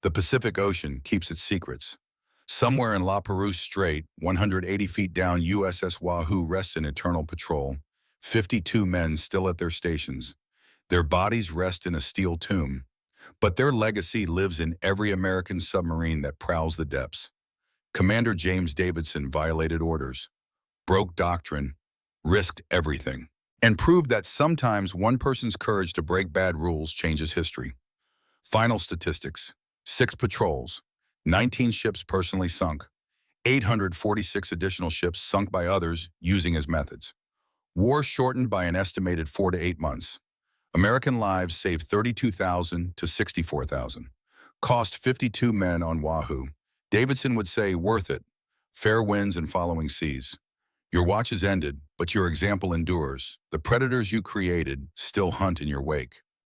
The Pacific Ocean keeps its secrets. Somewhere in La Perouse Strait, 180 feet down, USS Oahu rests in eternal patrol, 52 men still at their stations. Their bodies rest in a steel tomb, but their legacy lives in every American submarine that prowls the depths. Commander James Davidson violated orders, broke doctrine, risked everything, and proved that sometimes one person's courage to break bad rules changes history. Final statistics: 6 patrols, 19 ships personally sunk, 846 additional ships sunk by others using his methods. War shortened by an estimated 4 to 8 months. American lives saved 32,000 to 64,000. Cost 52 men on Wahoo. Davidson would say, worth it. Fair winds and following seas. Your watch has ended, but your example endures. The predators you created still hunt in your wake.